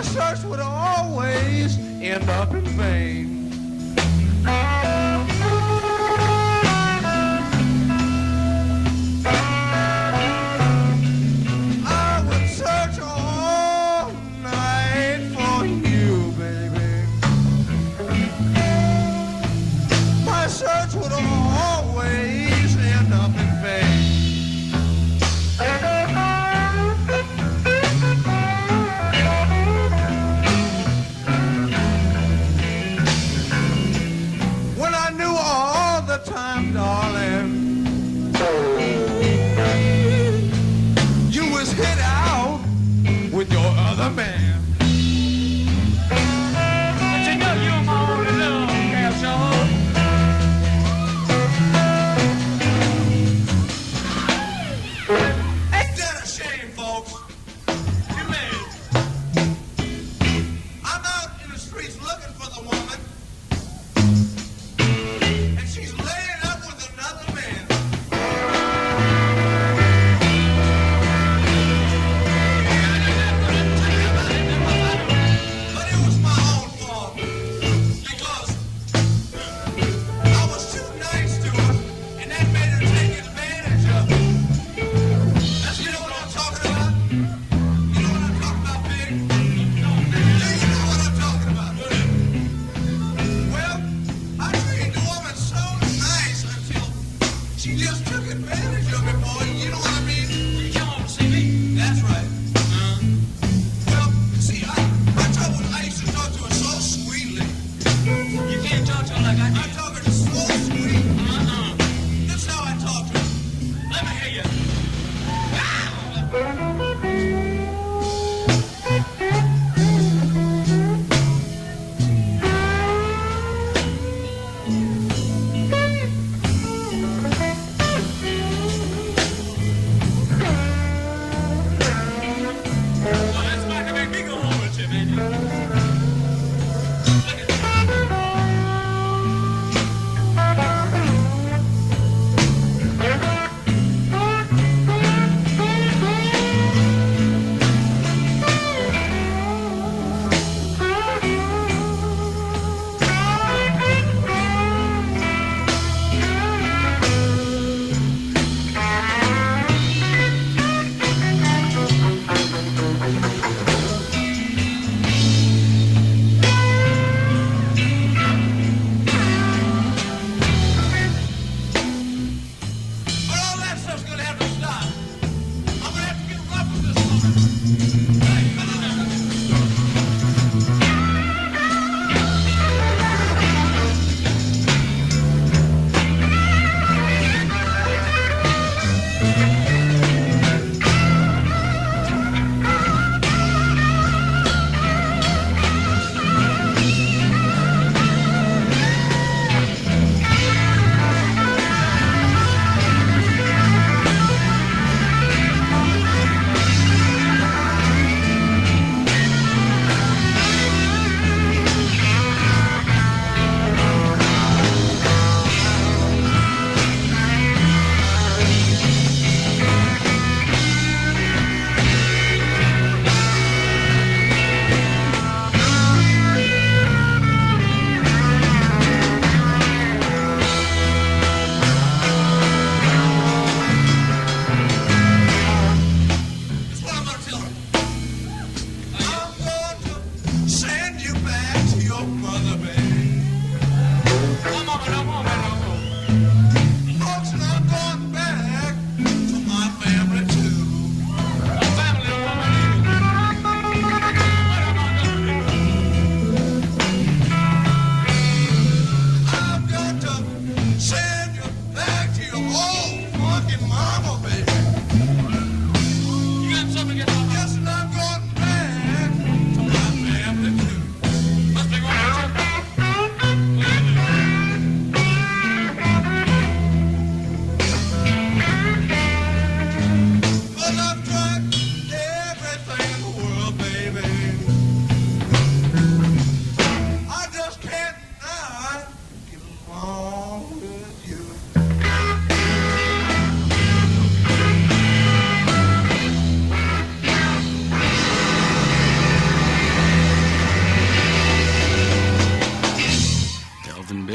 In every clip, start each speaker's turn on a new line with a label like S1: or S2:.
S1: my search would always end up in vain. I would search all night for you, baby. My search would always end up in vain.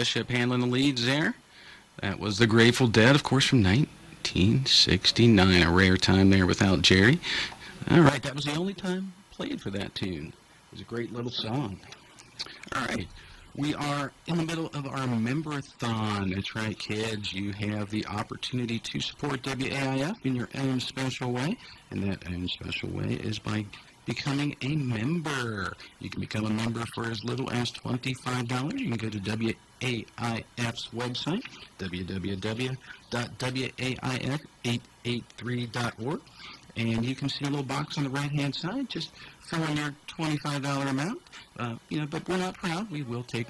S2: Bishop handling the leads there. That was the Grateful Dead, of course, from 1969. A rare time there without Jerry. All right, that was the only time played for that tune. It was a great little song. All right, we are in the middle of our member-a-thon. That's right, kids. You have the opportunity to support WAIF in your own special way, and that own special way is by becoming a member. You can become a member for as little as $25. You can go to WAIF's website, www.waif883.org, and you can see a little box on the right-hand side. Just fill in your $25 amount. But we're not proud. We will take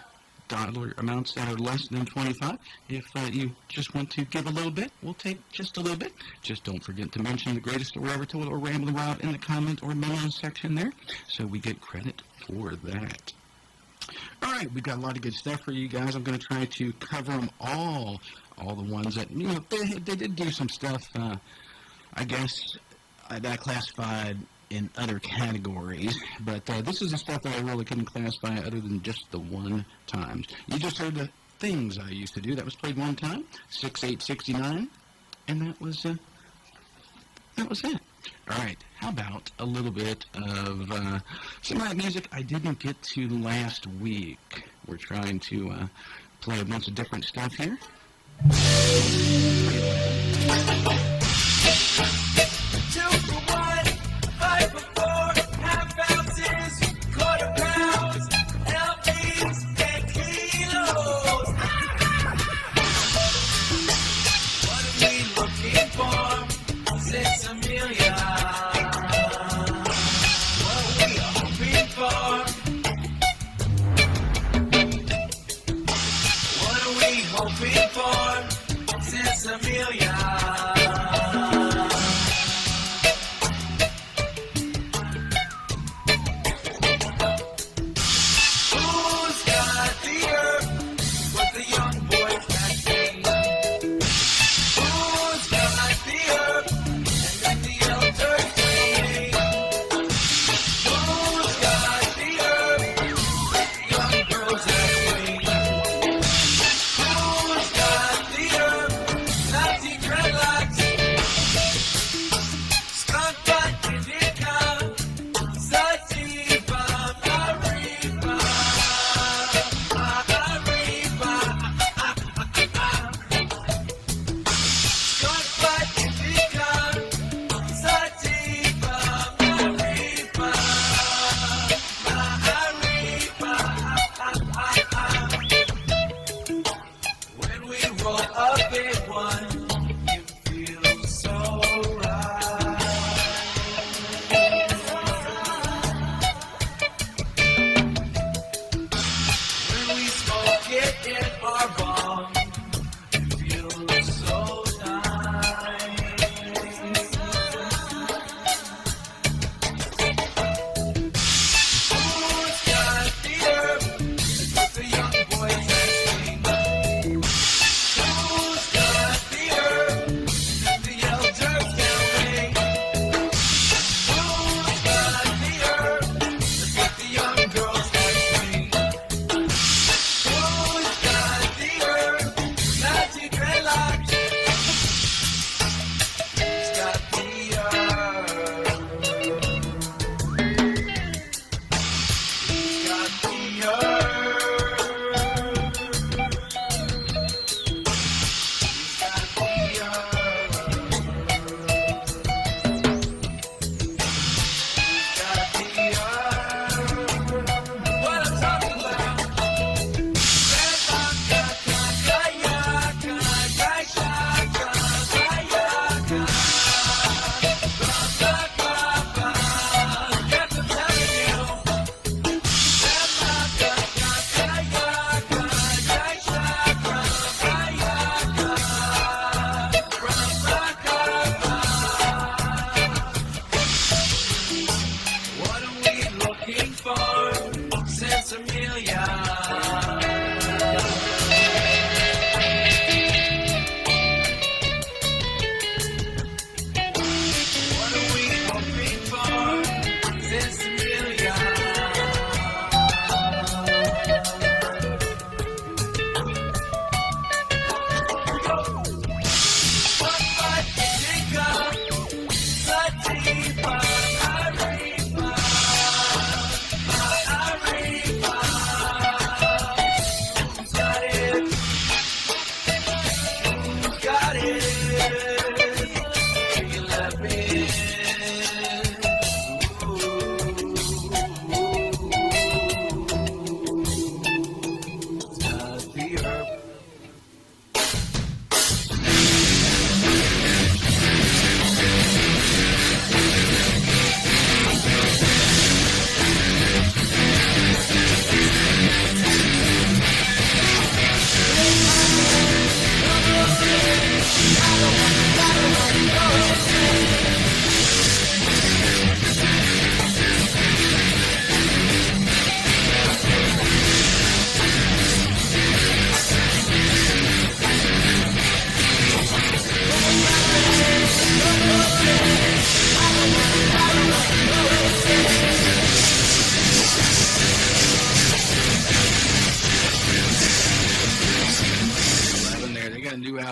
S2: dollar amounts that are less than 25. If you just want to give a little bit, we'll take just a little bit. Just don't forget to mention the greatest story ever told or Ramblin' Rob in the comment or memo section there, so we get credit for that. All right, we've got a lot of good stuff for you guys. I'm going to try to cover them all the ones that, they did do some stuff, I guess, that classified in other categories, but this is the stuff that I really couldn't classify other than just the one times. You just heard the things I used to do. That was played one time, 6/8/69, and that was it. All right, how about a little bit of some of that music I didn't get to last week? We're trying to play a bunch of different stuff here.
S1: 2 for 1, 5 for 4, half ounces, quarter pounds, Elvins and kilos. What are we looking for? 6 Amelia. What are we hoping for? What are we hoping for? 6 Amelia.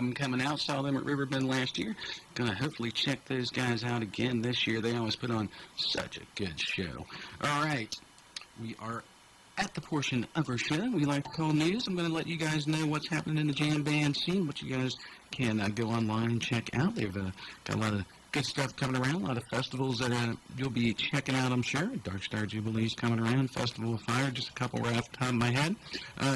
S2: them coming out. Saw them at Riverbend last year. Gonna hopefully check those guys out again this year. They always put on such a good show. All right, we are at the portion of our show we like to call news. I'm going to let you guys know what's happening in the jam band scene, what you guys can go online and check out. They've got a lot of good stuff coming around, a lot of festivals that you'll be checking out, I'm sure. Dark Star Jubilee's coming around, Festival of Fire, just a couple right off the top of my head.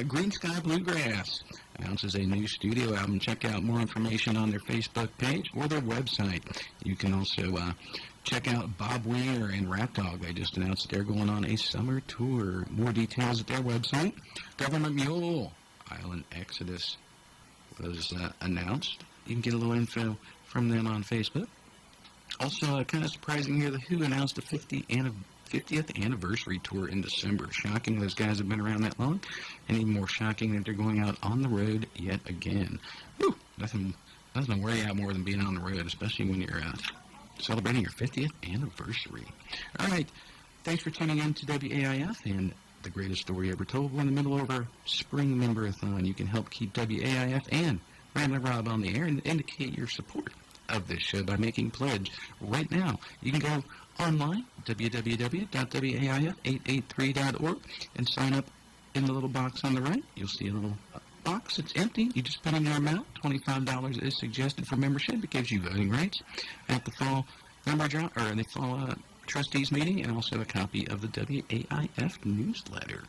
S2: Green Sky Bluegrass announces a new studio album. Check out more information on their Facebook page or their website. You can also check out Bob Weir and Rat Dog. They just announced they're going on a summer tour. More details at their website. Government Mule, Island Exodus was announced. You can get a little info from them on Facebook. Also, kind of surprising here, The Who announced the 50th anniversary tour in December. Shocking those guys have been around that long. And even more shocking that they're going out on the road yet again. Whew, nothing to worry out more than being on the road, especially when you're celebrating your 50th anniversary. All right, thanks for tuning in to WAIF and The Greatest Story Ever Told. We're in the middle of our spring member-a-thon. You can help keep WAIF and Ramblin' Rob on the air and indicate your support of this show by making a pledge right now. You can go online, www.waif883.org, and sign up in the little box on the right. You'll see a little box. It's empty. You just put in your amount. $25 is suggested for membership. It gives you voting rights at the fall the fall trustees meeting, and also a copy of the WAIF newsletter.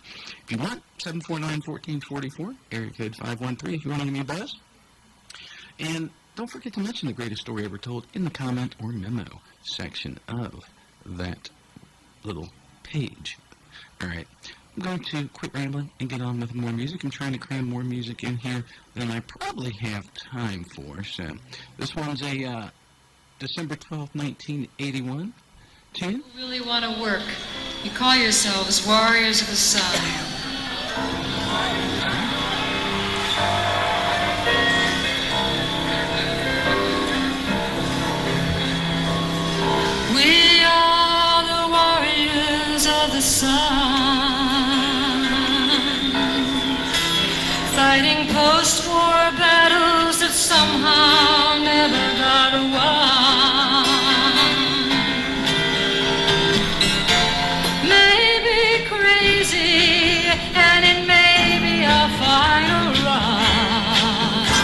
S2: If you want, 749-1444, area code 513 if you want to give me a buzz. And don't forget to mention The Greatest Story Ever Told in the comment or memo section of that little page. All right. I'm going to quit rambling and get on with more music. I'm trying to cram more music in here than I probably have time for. So this one's a December 12th, 1981 tune.
S3: You really want to work. You call yourselves Warriors of the Sun. We are the warriors of the sun, fighting post-war battles that somehow never got won. Maybe crazy, and it may be a final run.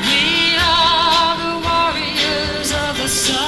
S3: We are the warriors of the sun.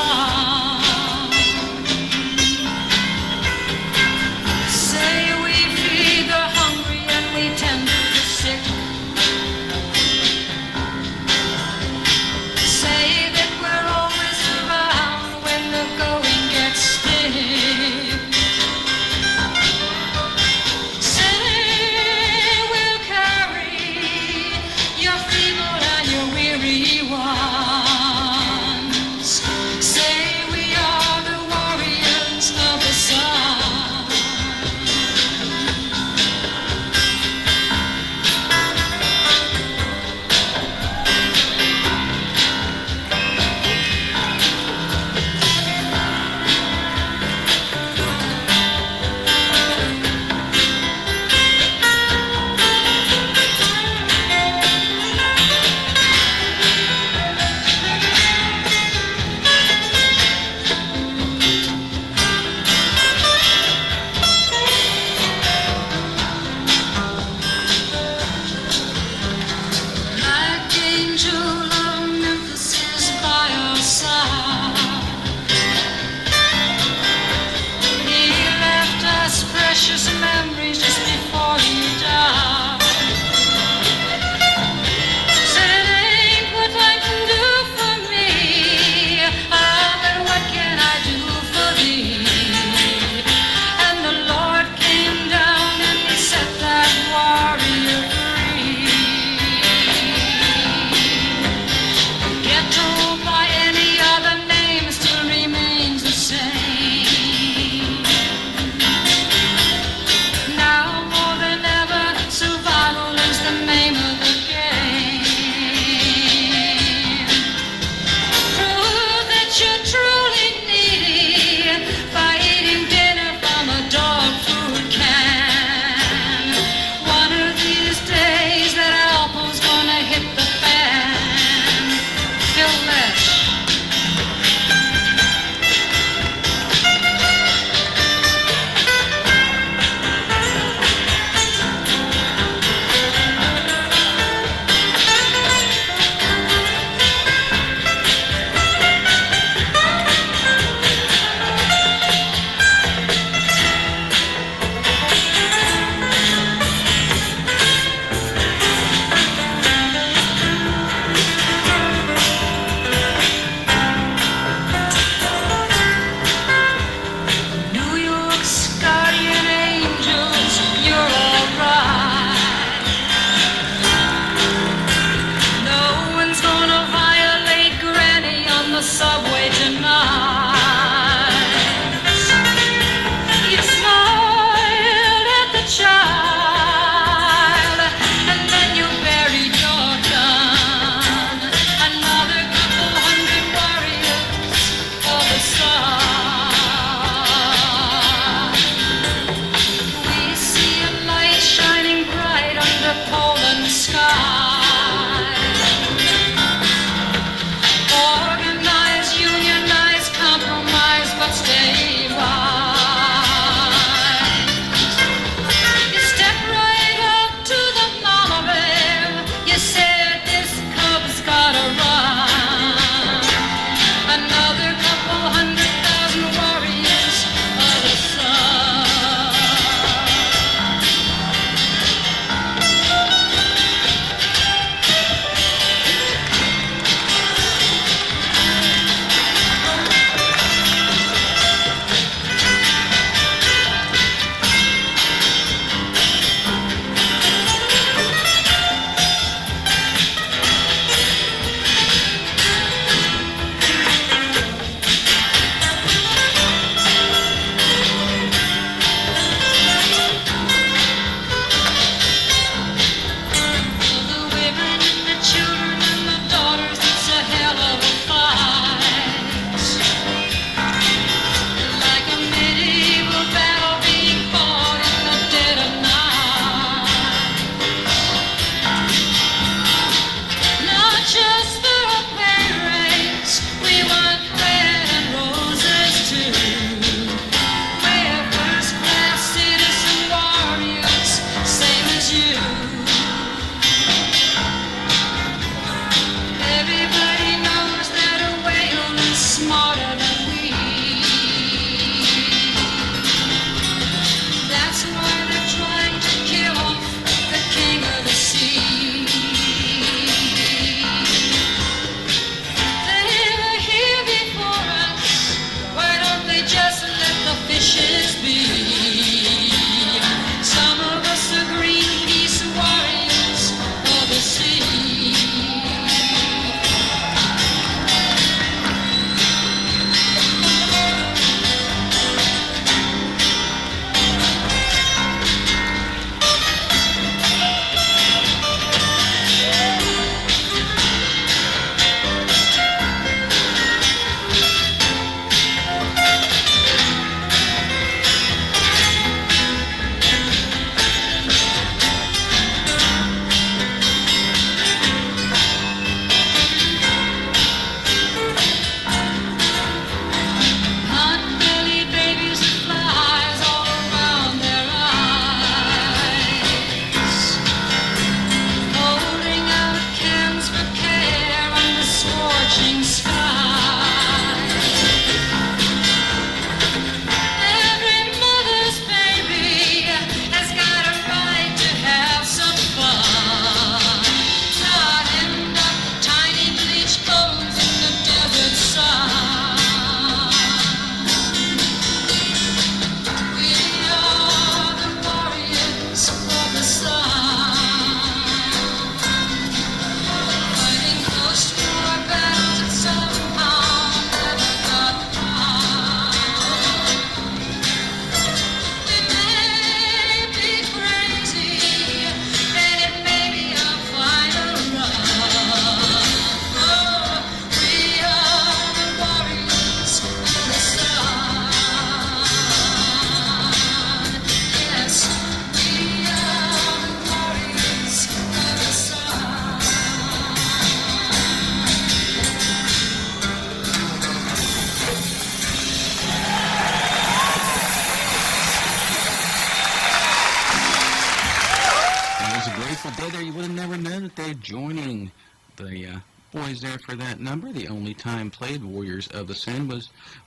S2: joining the boys there for that number. The only time played Warriors of the Sun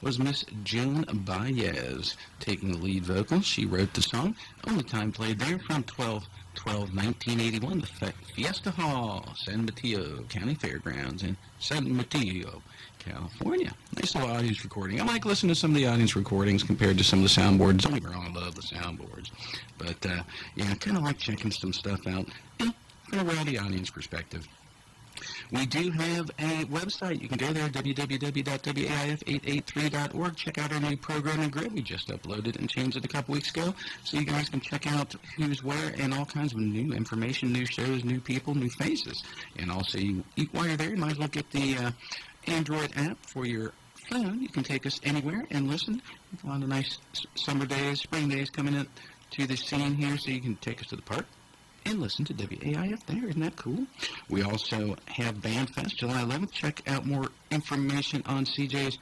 S2: was Miss Joan Baez taking the lead vocal. She wrote the song. Only time played there from 12/12/1981, the Fiesta Hall, San Mateo County Fairgrounds in San Mateo, California. Nice little audience recording. I like listening to some of the audience recordings compared to some of the soundboards. Don't get me wrong, I love the soundboards. But, I kind of like checking some stuff out from a rowdy audience perspective. We do have a website. You can go there, www.waif883.org. Check out our new programming grid. We just uploaded and changed it a couple weeks ago, so you guys can check out who's where and all kinds of new information, new shows, new people, new faces. And also, while you're there, you might as well get the Android app for your phone. You can take us anywhere and listen. A lot of nice summer days, spring days coming up to the scene here, so you can take us to the park and listen to WAIF there. Isn't that cool? We also have BandFest July 11th. Check out more information on CJ's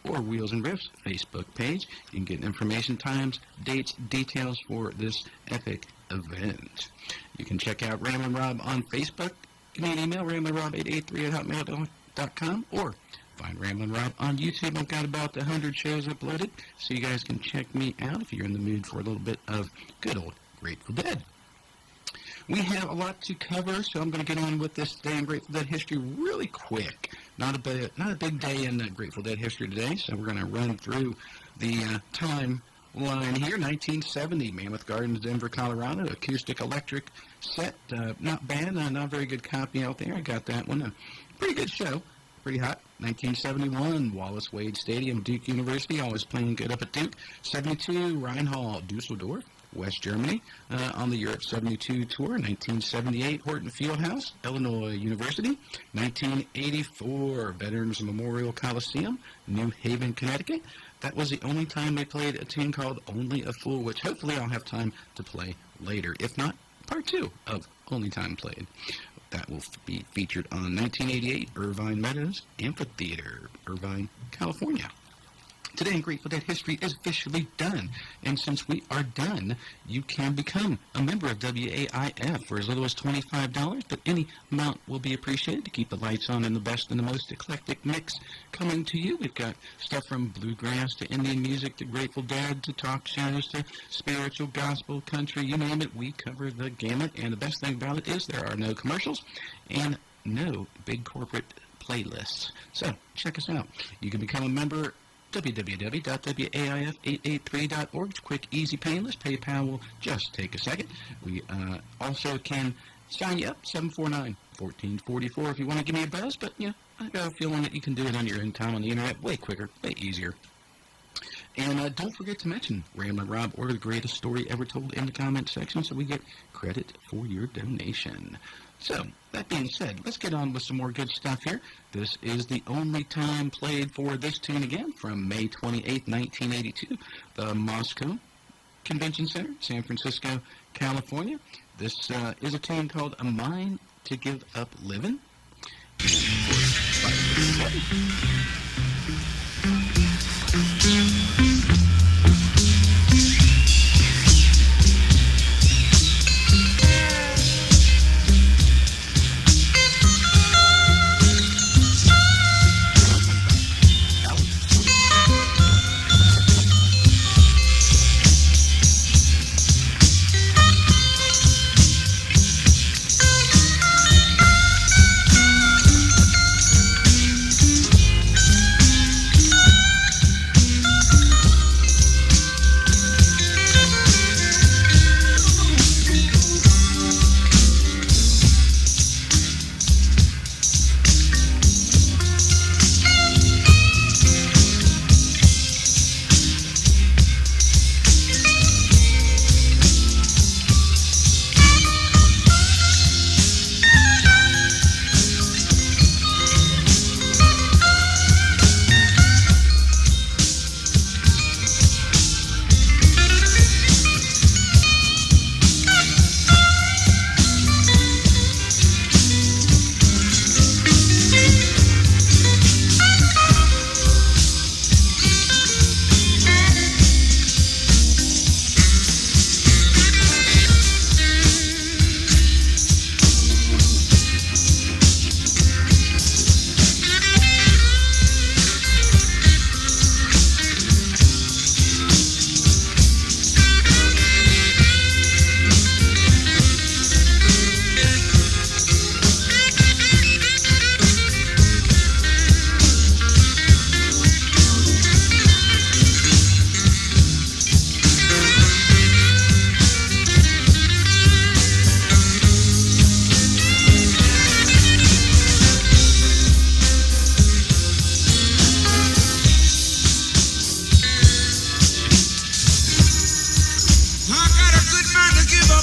S2: or Wheels and Riffs Facebook page. You can get information, times, dates, details for this epic event. You can check out Ramblin' Rob on Facebook. Give me an email, ramblinrob883@hotmail.com, or find Ramblin' Rob on YouTube. I've got about 100 shows uploaded, so you guys can check me out if you're in the mood for a little bit of good old Grateful Dead. We have a lot to cover, so I'm going to get on with this day in Grateful Dead history really quick. Not a big day in Grateful Dead history today, so we're going to run through the timeline here. 1970, Mammoth Gardens, Denver, Colorado, acoustic electric set. Not bad, not a very good copy out there. I got that one. A pretty good show. Pretty hot. 1971, Wallace Wade Stadium, Duke University, always playing good up at Duke. 72, Rheinhall, Dusseldorf, West Germany, on the Europe 72 tour. 1978, Horton Fieldhouse, Illinois University. 1984, Veterans Memorial Coliseum, New Haven, Connecticut. That was the only time they played a tune called Only a Fool, which hopefully I'll have time to play later. If not, part 2 of Only Time Played. That will be featured on 1988, Irvine Meadows Amphitheater, Irvine, California. Today in Grateful Dead history is officially done, and since we are done, you can become a member of WAIF for as little as $25, but any amount will be appreciated to keep the lights on and the best and the most eclectic mix coming to you. We've got stuff from bluegrass to Indian music to Grateful Dead to talk shows to spiritual, gospel, country, you name it. We cover the gamut, and the best thing about it is there are no commercials and no big corporate playlists. So check us out. You can become a member www.waif883.org. It's quick, easy, painless. PayPal will just take a second. We also can sign you up, 749-1444 if you want to give me a buzz, but I got a feeling that you can do it on your own time on the internet, way quicker, way easier. And don't forget to mention Ramblin' Rob or the greatest story ever told in the comment section so we get credit for your donation. So, that being said, let's get on with some more good stuff here. This is the only time played for this tune again from May 28, 1982, the Moscow Convention Center, San Francisco, California. This is a tune called A Mind to Give Up Livin'.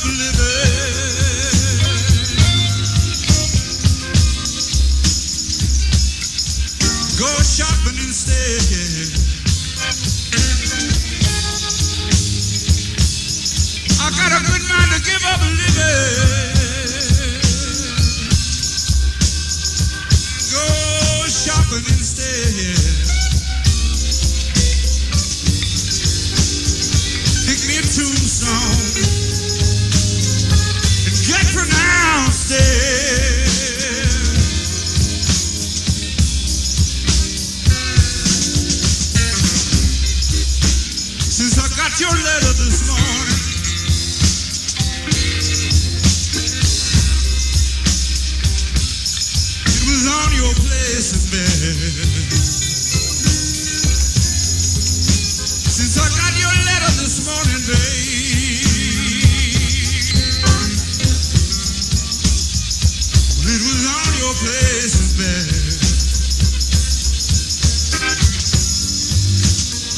S1: a living. Go shopping instead, yeah. I got a good mind to give up a living. Go shopping instead, yeah. Pick me a tombstone and get pronounced dead. Since I got your letter this morning, it was on your place in bed. Since I got your letter this morning, babe, it was on your place in bed.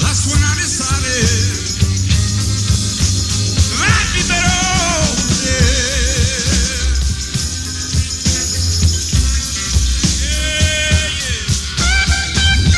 S1: That's when I decided I'd be better off dead. Yeah, yeah.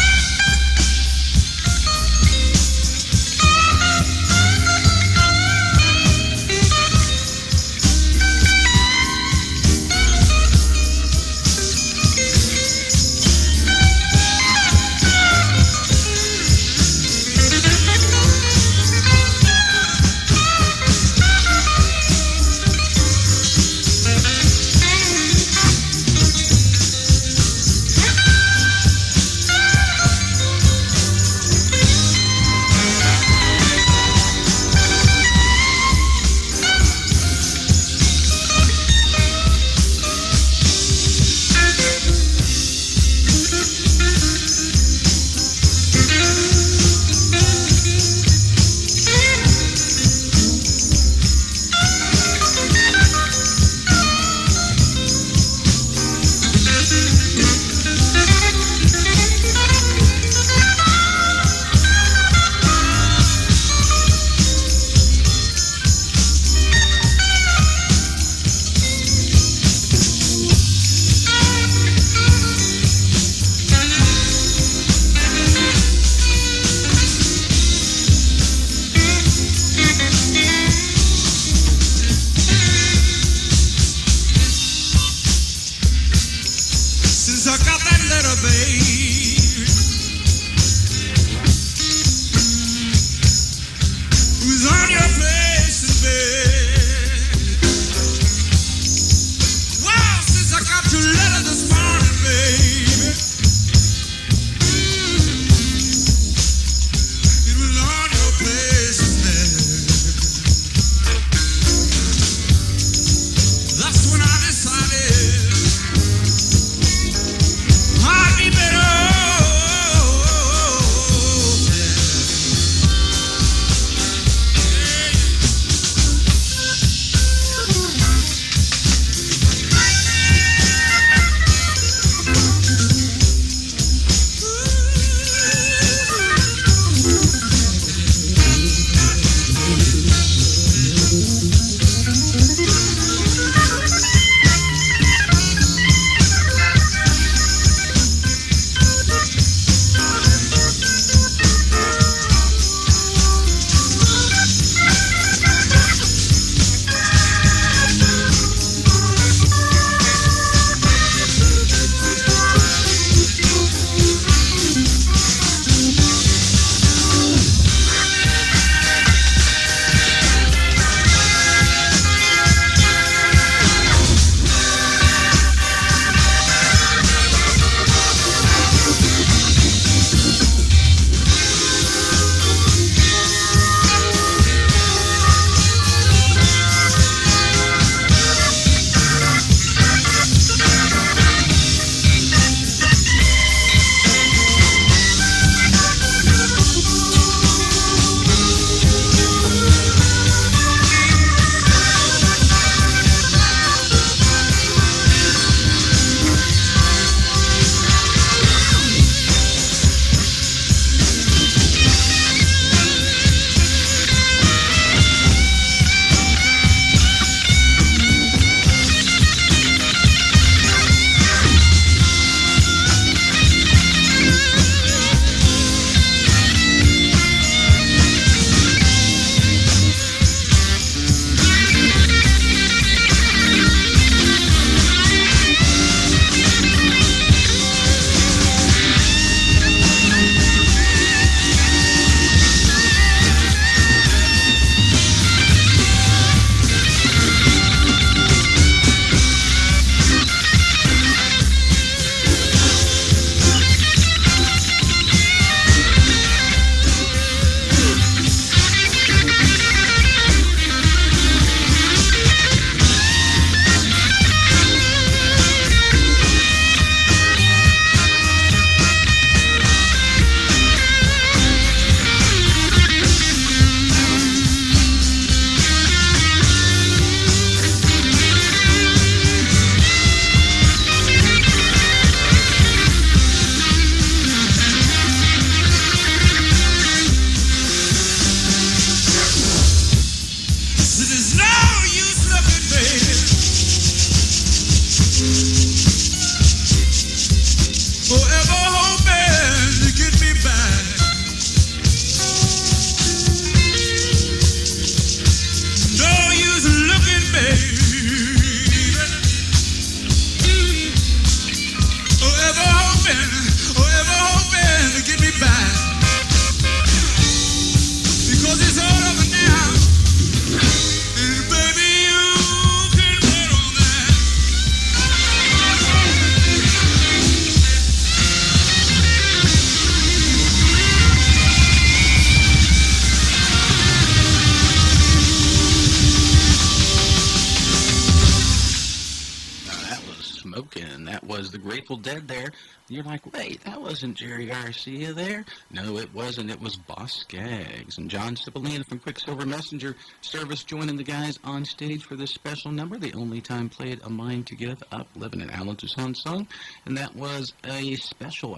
S2: was the Grateful Dead there. You're like, wait, that wasn't Jerry Garcia there. No, it wasn't. It was Boss Scags. And John Cipolinna from Quicksilver Messenger Service joining the guys on stage for this special number. The only time played A Mind to Give Up, Livin' an Alan Toussaint song. And that was a special.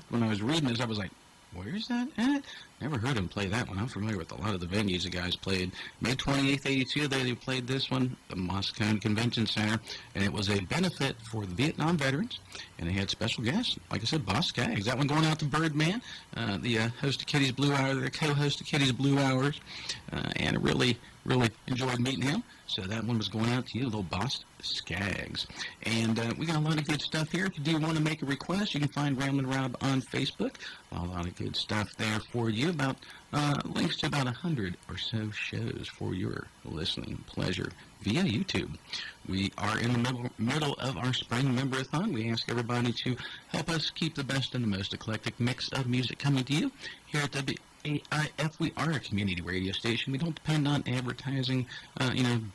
S2: When I was reading this, I was like, where's that at? Never heard him play that one. I'm familiar with a lot of the venues the guys played. May 28th, 82, they played this one, the Moscow Convention Center, and it was a benefit for the Vietnam veterans, and they had special guests, like I said, Boss Scags. That one going out to Birdman, the host of Kitty's Blue Hour, the co-host of Kitty's Blue Hours, and really enjoyed meeting him. So that one was going out to you, little Boss Scags. And we got a lot of good stuff here. If you do want to make a request, you can find Ramblin' Rob on Facebook. A lot of good stuff there for you. About links to about 100 or so shows for your listening pleasure via YouTube. We are in the middle of our spring member-a-thon. We ask everybody to help us keep the best and the most eclectic mix of music coming to you here at WAIF. We are a community radio station. We don't depend on advertising,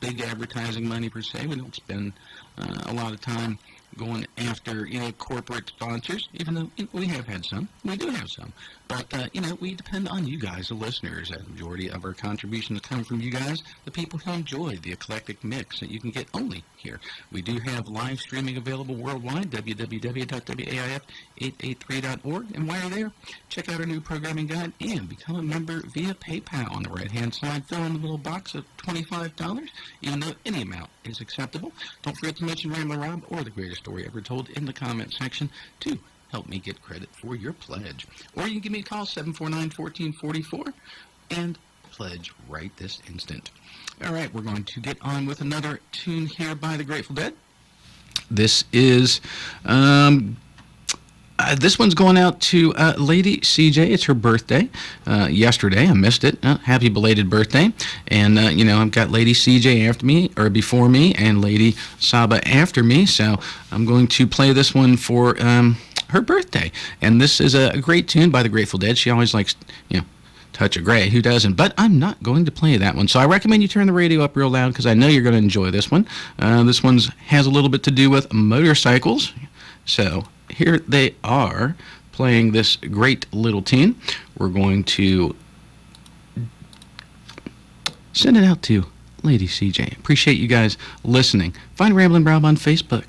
S2: big advertising money per se. We don't spend a lot of time going after, corporate sponsors, even though we have had some. We do have some. But, we depend on you guys, the listeners. The majority of our contributions come from you guys, the people who enjoy the eclectic mix that you can get only here. We do have live streaming available worldwide, www.waif883.org. And while you're there, check out our new programming guide and become a member via PayPal on the right-hand side. Fill in the little box of $25, even though any amount is acceptable. Don't forget to mention Ramblin' Rob or the greatest story ever told in the comment section to help me get credit for your pledge. Or you can give me a call, 749-1444, and pledge right this instant. All right, we're going to get on with another tune here by the Grateful Dead. This is, this one's going out to Lady CJ. It's her birthday yesterday. I missed it. Happy belated birthday. And, I've got Lady CJ after me, or before me, and Lady Saba after me. So I'm going to play this one for her birthday. And this is a great tune by the Grateful Dead. She always likes, Touch of Grey. Who doesn't? But I'm not going to play that one. So I recommend you turn the radio up real loud because I know you're going to enjoy this one. This one has a little bit to do with motorcycles. So here they are playing this great little tune. We're going to send it out to Lady CJ. Appreciate you guys listening. Find Ramblin' Rob on Facebook.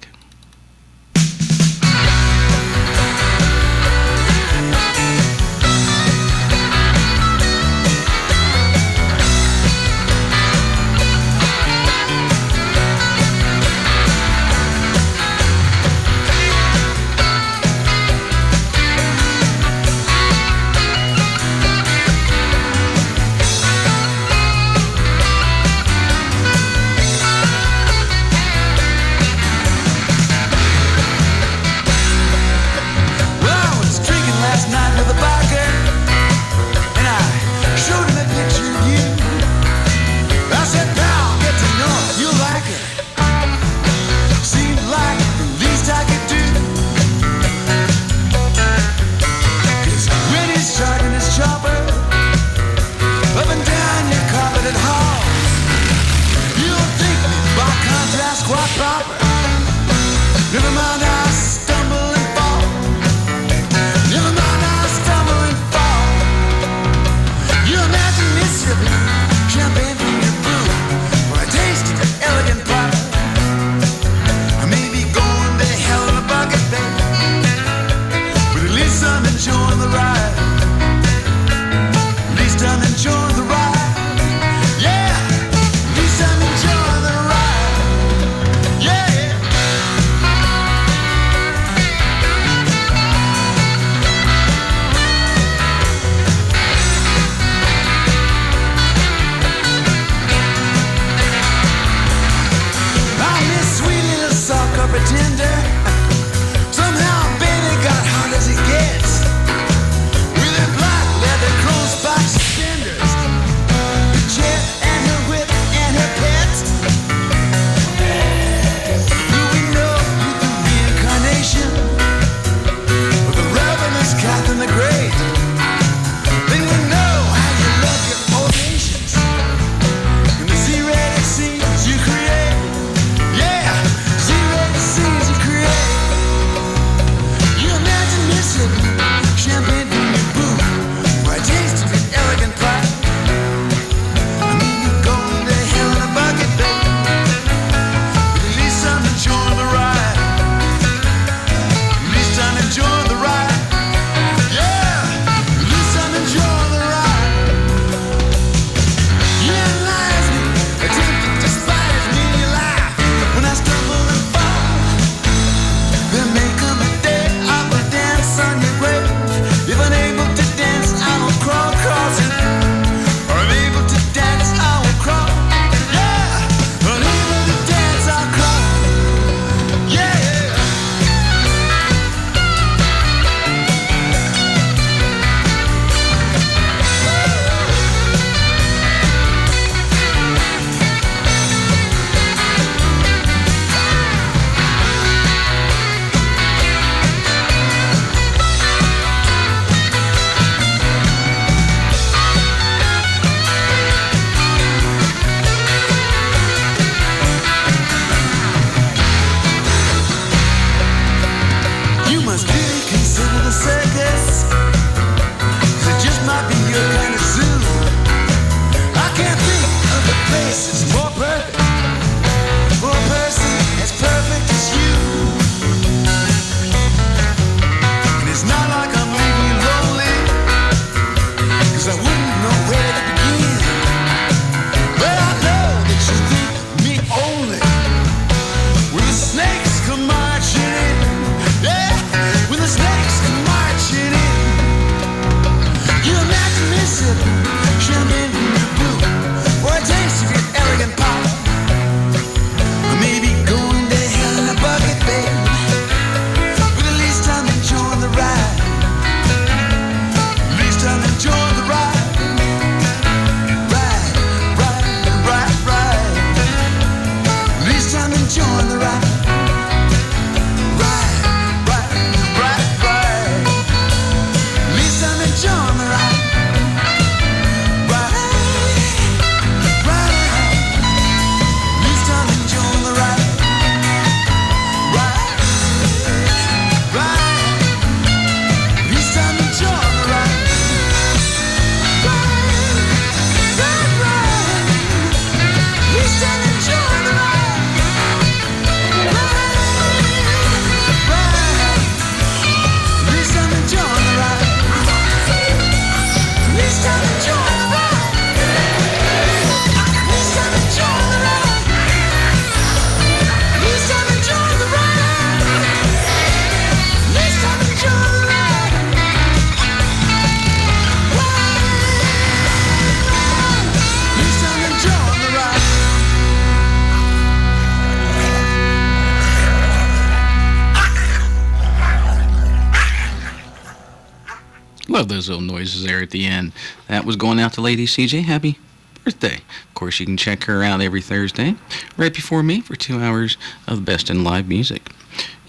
S2: love those little noises there at the end. That was going out to Lady CJ. Happy birthday. Of course, you can check her out every Thursday, right before me, for 2 hours of the best in live music.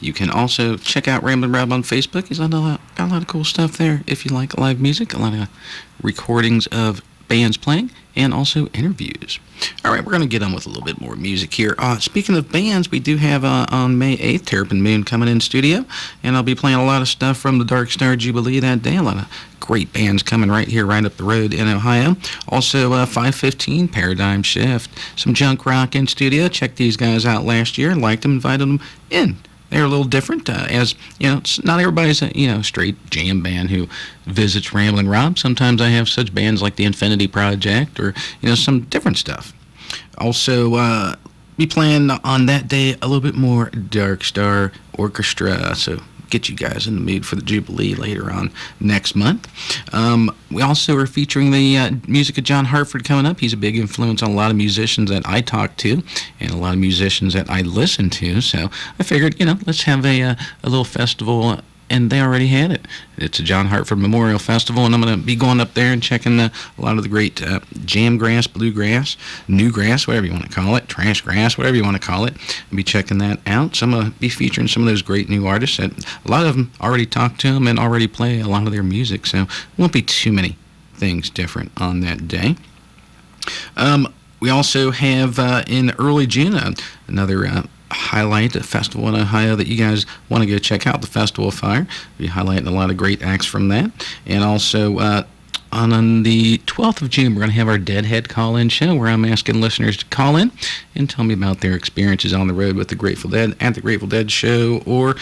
S2: You can also check out Ramblin' Rob on Facebook. He's got a lot of cool stuff there if you like live music, a lot of recordings of bands playing, and also interviews. All right, we're going to get on with a little bit more music here. Speaking of bands, we do have on May 8th, Terrapin Moon coming in studio, and I'll be playing a lot of stuff from the Dark Star Jubilee that day. A lot of great bands coming right here, right up the road in Ohio. Also, 515, Paradigm Shift, some junk rock in studio. Checked these guys out last year, liked them, invited them in. They're a little different, as, not everybody's a, straight jam band who visits Ramblin' Rob. Sometimes I have such bands like the Infinity Project or, some different stuff. Also, be playing on that day a little bit more Dark Star Orchestra, so get you guys in the mood for the Jubilee later on next month. We also are featuring the music of John Hartford coming up. He's a big influence on a lot of musicians that I talk to and a lot of musicians that I listen to. So I figured, let's have a little festival, and they already had it. It's a John Hartford Memorial Festival, and I'm going to be going up there and checking a lot of the great jamgrass, bluegrass, newgrass, whatever you want to call it, trash grass, whatever you want to call it. I'll be checking that out. So I'm going to be featuring some of those great new artists that a lot of them already talk to them and already play a lot of their music, so won't be too many things different on that day. We also have in early June another highlight a festival in Ohio that you guys want to go check out, the Festival of Fire. We're highlighting a lot of great acts from that. And also on the 12th of June, we're going to have our Deadhead call-in show where I'm asking listeners to call in and tell me about their experiences on the road with the Grateful Dead at the Grateful Dead show, or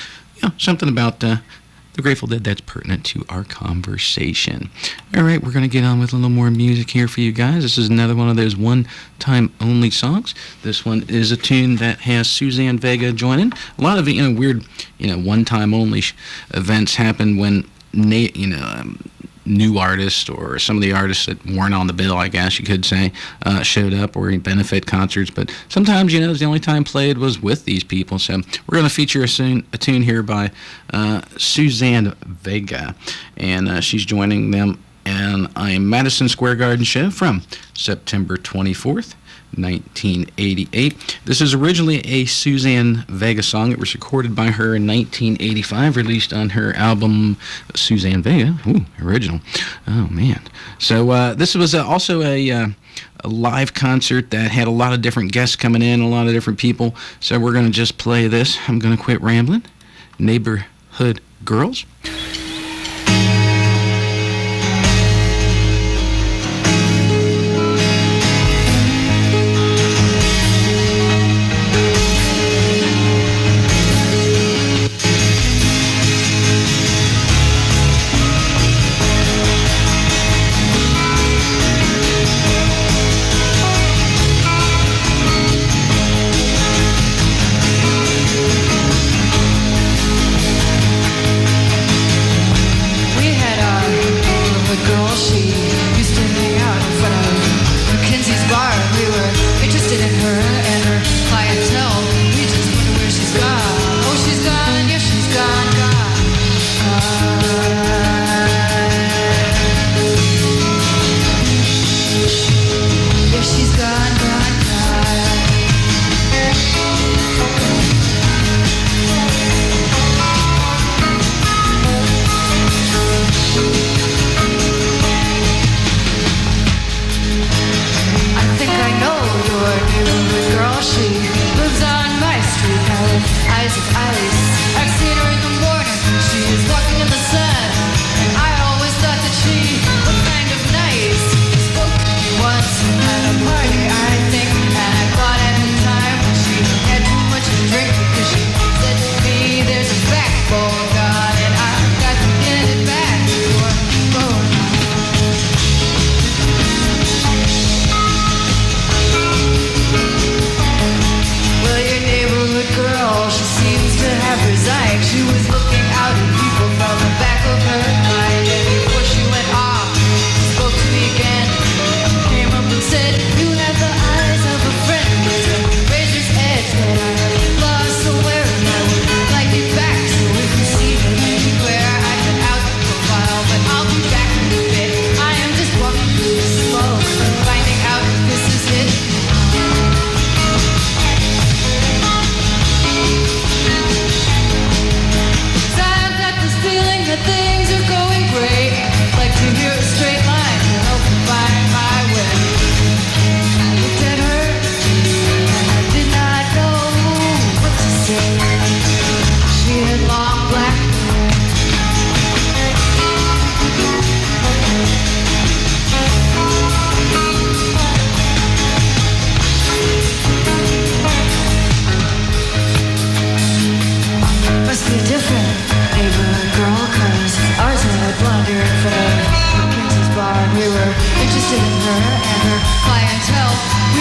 S2: something about the Grateful Dead that's pertinent to our conversation. All right, we're going to get on with a little more music here for you guys. This is another one of those one-time only songs. This one is a tune that has Susanne Vega joining. A lot of weird one-time only events happen when new artists or some of the artists that weren't on the bill, I guess you could say, showed up, or in benefit concerts. But sometimes, the only time played was with these people. So we're going to feature a tune here by Susanne Vega, and she's joining them in a Madison Square Garden show from September 24th. 1988. This is originally a Susanne Vega song. It was recorded by her in 1985, released on her album Susanne Vega. Ooh, original. Oh, man. So this was also a live concert that had a lot of different guests coming in, a lot of different people. So we're going to just play this. I'm going to quit rambling. Neighborhood Girls.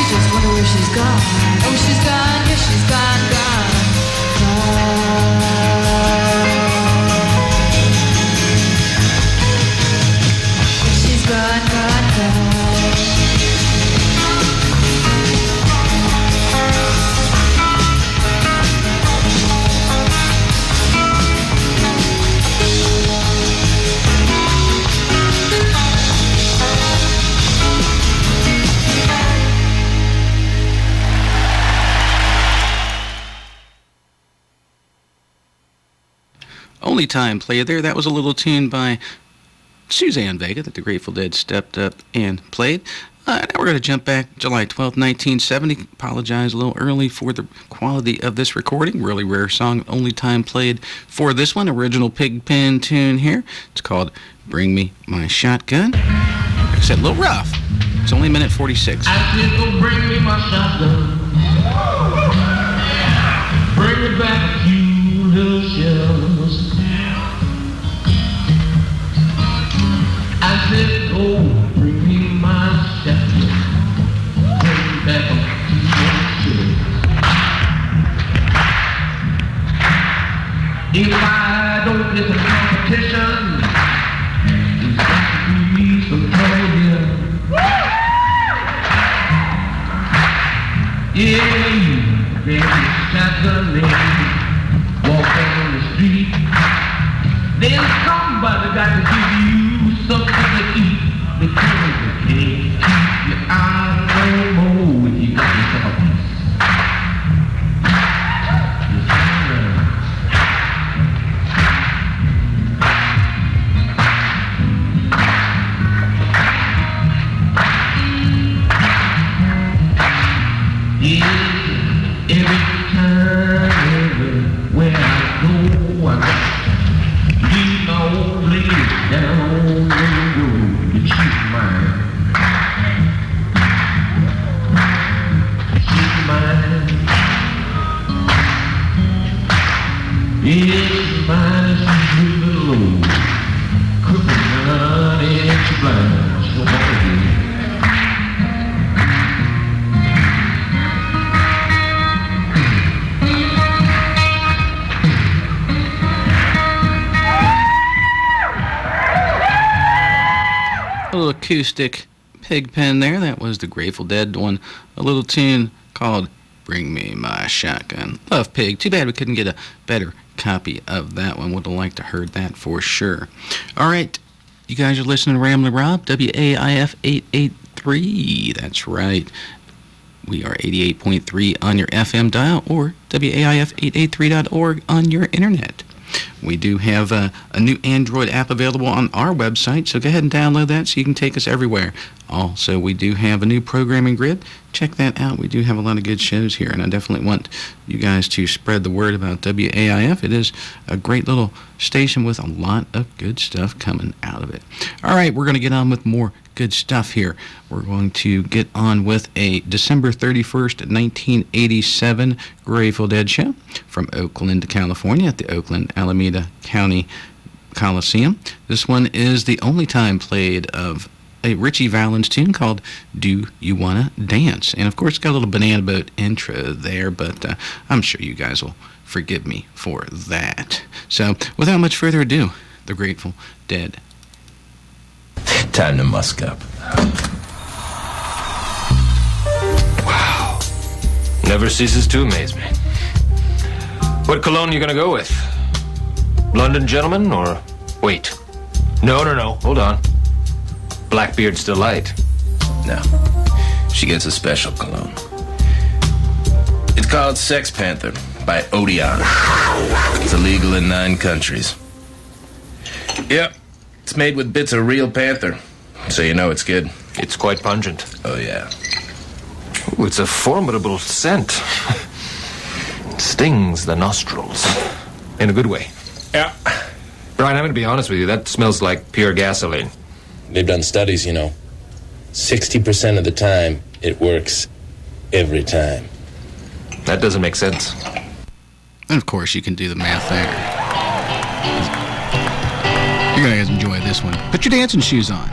S3: just wonder where she's gone. Oh, she's gone, yes, she's gone, gone, gone. Yes, she's gone, gone, gone.
S2: Only time play there. That was a little tune by Susanne Vega that the Grateful Dead stepped up and played. Now we're going to jump back July 12th, 1970. Apologize a little early for the quality of this recording. Really rare song. Only time played for this one. Original Pigpen tune here. It's called Bring Me My Shotgun. Like I said, a little rough. It's only a minute 46.
S4: I said, go bring me my shotgun. Bring me back a few little shells. I said, oh, bring me my shotgun. Bring me back a few little shells. If I don't get the competition, it's got to be some trouble here. Yeah, you bring me shotgun, lady. Walk down the street. Then somebody got to give you something to eat. Because you can't keep your eyes no more if you got yourself a piece. Yes, sir. Yeah, every time, everywhere I go, I got leave my old lady down on the road to keep mine. Keep mine. It's mine, she's moving low. Crooked none and she's blind. She don't want to do it.
S2: A little acoustic Pigpen there. That was the Grateful Dead doing a little tune called Bring Me My Shotgun. Love Pig. Too bad we couldn't get a better copy of that one. Would have liked to heard that for sure. All right. You guys are listening to Ramblin' Rob, WAIF 883. That's right. We are 88.3 on your FM dial or WAIF883.org on your internet. We do have a new Android app available on our website, so go ahead and download that so you can take us everywhere. Also, we do have a new programming grid. Check that out. We do have a lot of good shows here, and I definitely want you guys to spread the word about WAIF. It is a great little station with a lot of good stuff coming out of it. All right, we're going to get on with more good stuff here. We're going to get on with a December 31st, 1987 Grateful Dead show from Oakland, California at the Oakland Alameda County Coliseum. This one is the only time played of a Richie Valens tune called Do You Wanna Dance? And of course, it's got a little Banana Boat intro there, but I'm sure you guys will forgive me for that. So, without much further ado, the Grateful Dead.
S5: Time to musk up.
S6: Wow. Never ceases to amaze me. What cologne you gonna go with? London Gentleman or... Wait. No. Hold on. Blackbeard's Delight.
S5: No. She gets a special cologne. It's called Sex Panther by Odeon. It's illegal in 9 countries. Yep. It's made with bits of real panther, so you know it's good.
S6: It's quite pungent.
S5: Oh, yeah.
S6: Ooh, it's a formidable scent. Stings the nostrils. In a good way.
S5: Yeah.
S6: Brian, I'm going to be honest with you. That smells like pure gasoline.
S5: They've done studies, you know. 60% of the time, it works every time.
S6: That doesn't make sense.
S2: And of course, you can do the math there. You're going to enjoy this one. Put your dancing shoes on.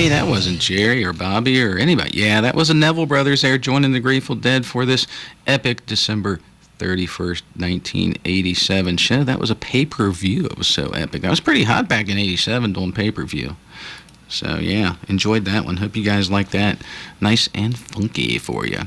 S2: Hey, that wasn't Jerry or Bobby or anybody. Yeah, that was the Neville brothers there joining the Grateful Dead for this epic December 31st, 1987 show. That was a pay-per-view. It was so epic. That was pretty hot back in 87 doing pay-per-view. So, yeah, enjoyed that one. Hope you guys like that. Nice and funky for you.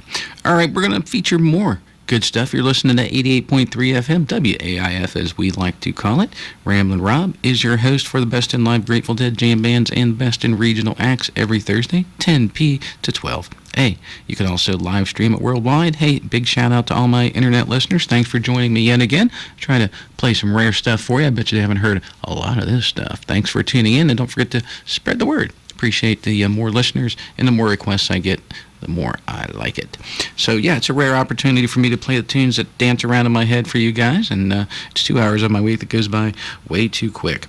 S2: All right, we're going to feature more good stuff. You're listening to 88.3 FM, WAIF as we like to call it. Ramblin' Rob is your host for the Best in Live Grateful Dead jam bands and Best in Regional Acts every Thursday, 10 p to 12 a. You can also live stream it worldwide. Hey, big shout out to all my internet listeners. Thanks for joining me yet again. Try to play some rare stuff for you. I bet you haven't heard a lot of this stuff. Thanks for tuning in, and don't forget to spread the word. Appreciate the more listeners and the more requests I get, the more I like it. So, yeah, it's a rare opportunity for me to play the tunes that dance around in my head for you guys, and it's 2 hours of my week that goes by way too quick.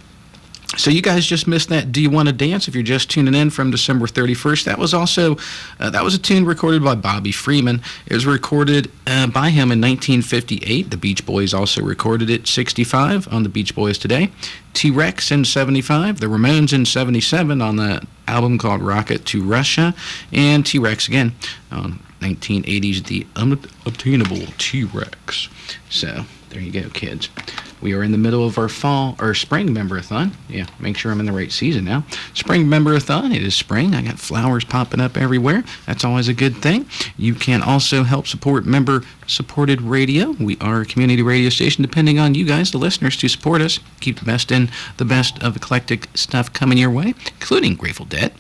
S2: So you guys just missed that Do You Want to Dance if you're just tuning in from December 31st. That was also, that was a tune recorded by Bobby Freeman. It was recorded by him in 1958. The Beach Boys also recorded it 65 on the Beach Boys Today. T-Rex in 75. The Ramones in 77 on the album called Rocket to Russia. And T-Rex again on 1980's The Unobtainable T-Rex. So there you go, kids. We are in the middle of our spring member-a-thon. Yeah, make sure I'm in the right season now. Spring member-a-thon. It is spring. I got flowers popping up everywhere. That's always a good thing. You can also help support member-supported radio. We are a community radio station, depending on you guys, the listeners, to support us. Keep the best of eclectic stuff coming your way, including Grateful Dead.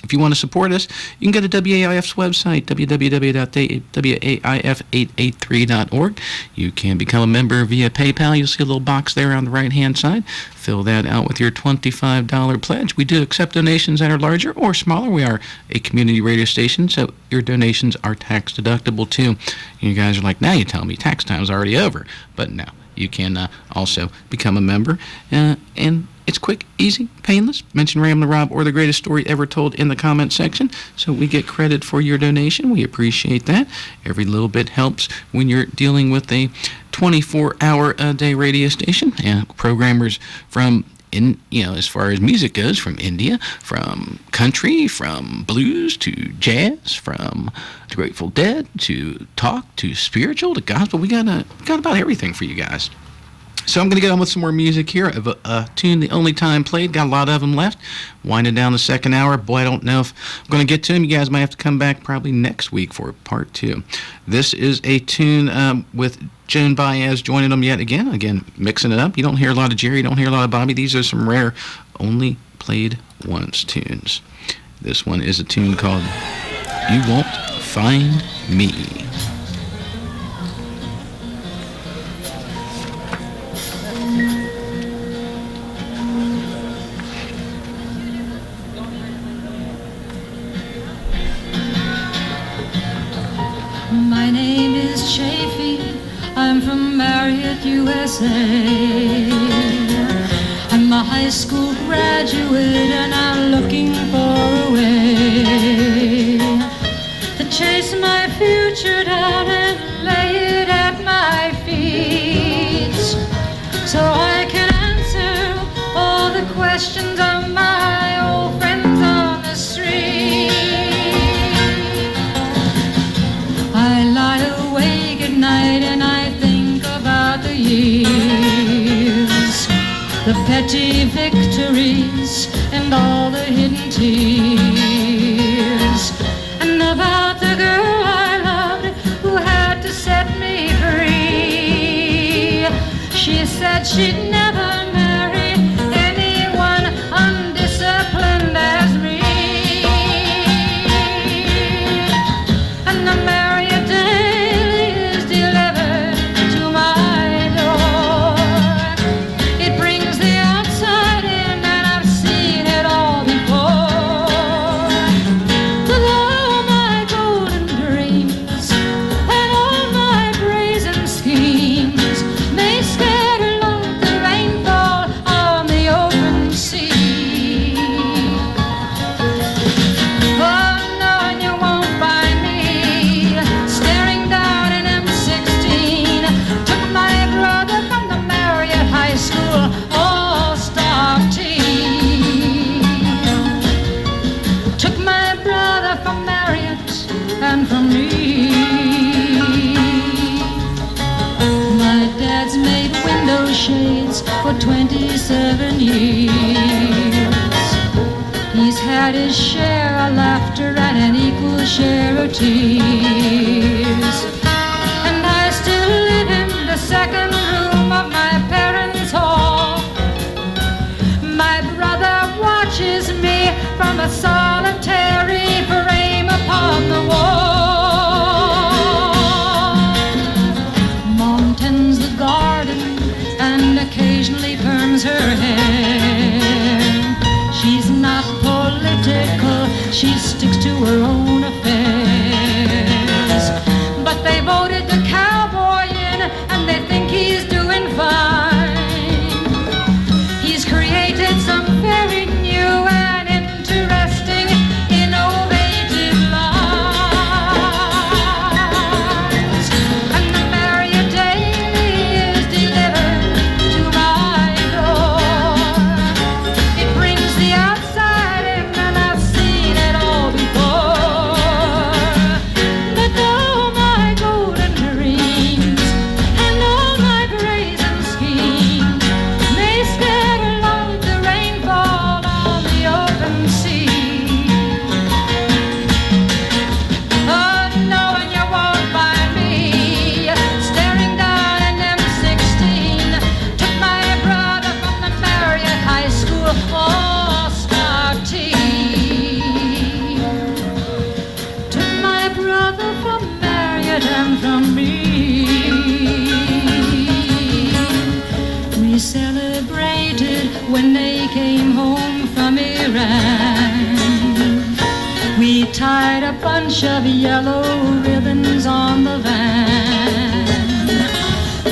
S2: If you want to support us, you can go to WAIF's website, www.waif883.org. You can become a member via PayPal. You'll see a little box there on the right-hand side. Fill that out with your $25 pledge. We do accept donations that are larger or smaller. We are a community radio station, so your donations are tax-deductible, too. You guys are like, now you tell me tax time's already over. But no, you can also become a member, and it's quick, easy, painless. Mention Ramblin' Rob or the greatest story ever told in the comment section, so we get credit for your donation. We appreciate that. Every little bit helps when you're dealing with a 24-hour-a-day radio station. And programmers from, as far as music goes, from India, from country, from blues to jazz, from the Grateful Dead to talk to spiritual to gospel. We got about everything for you guys. So I'm going to get on with some more music here of a tune the only time played. Got a lot of them left. Winding down the second hour. Boy, I don't know if I'm going to get to them. You guys might have to come back probably next week for part 2. This is a tune with Joan Baez joining them yet again. Again, mixing it up. You don't hear a lot of Jerry. You don't hear a lot of Bobby. These are some rare only played once tunes. This one is a tune called You Won't Find Me.
S3: My name is Chafee, I'm from Marriott, USA. I'm a high school graduate and I'm looking for a way to chase my future down and lay it at my feet, so I can answer all the questions of my old friends on the street. I lie awake at night and I think about the years, the petty victories and all the hidden tears, and about the girl I loved who had to set me free. She said she'd never marry anyone undisciplined as me. And the Marriott Daily is delivered to my door. It brings the outside in and I've seen it all before. With all my golden dreams and all my brazen schemes may scatter along the rain about 27 years. He's had his share of laughter and an equal share of tears. And I still live in the second room of my parents' hall. My brother watches me from a solitary frame upon the wall. Mom tends the garden and occasionally perms her hair. She's not political, she sticks to her own affairs. But they voted the cowboy in and they think he's doing fine. He's created some very new and interesting, innovative lines. And the Marriott Daily is delivered to my door. It brings the outside in and I've seen it all before. But all my golden dreams and all my brazen schemes may scatter like the rainfall on the open sea. Oh, knowing you won't find me staring down an M16. Took my brother from the Marriott High School all-star team. Took my brother from Marriott and from me. We celebrated when they came home from Iran. We tied a bunch of yellow ribbons on the van.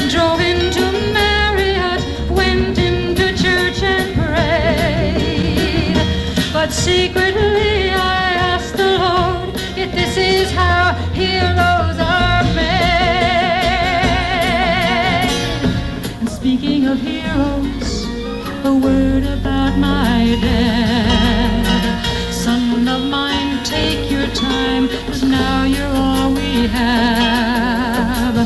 S3: Drove into Marriott, went into church and prayed. But secretly I asked the Lord if this is how heroes are made. And speaking of heroes, a word about my dad. Son of mine, take your time, 'cause now you're all we have.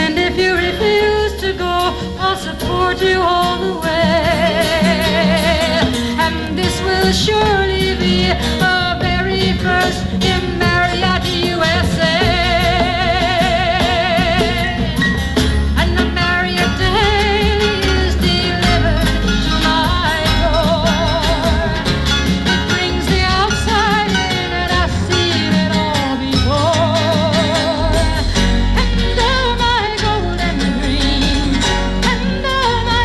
S3: And if you refuse to go, I'll support you all the way. And this will surely be our very first in Marriott, USA. And the Marriott Daily is delivered to my door. It brings the outside in and I've seen it all before. And all my golden dreams and all my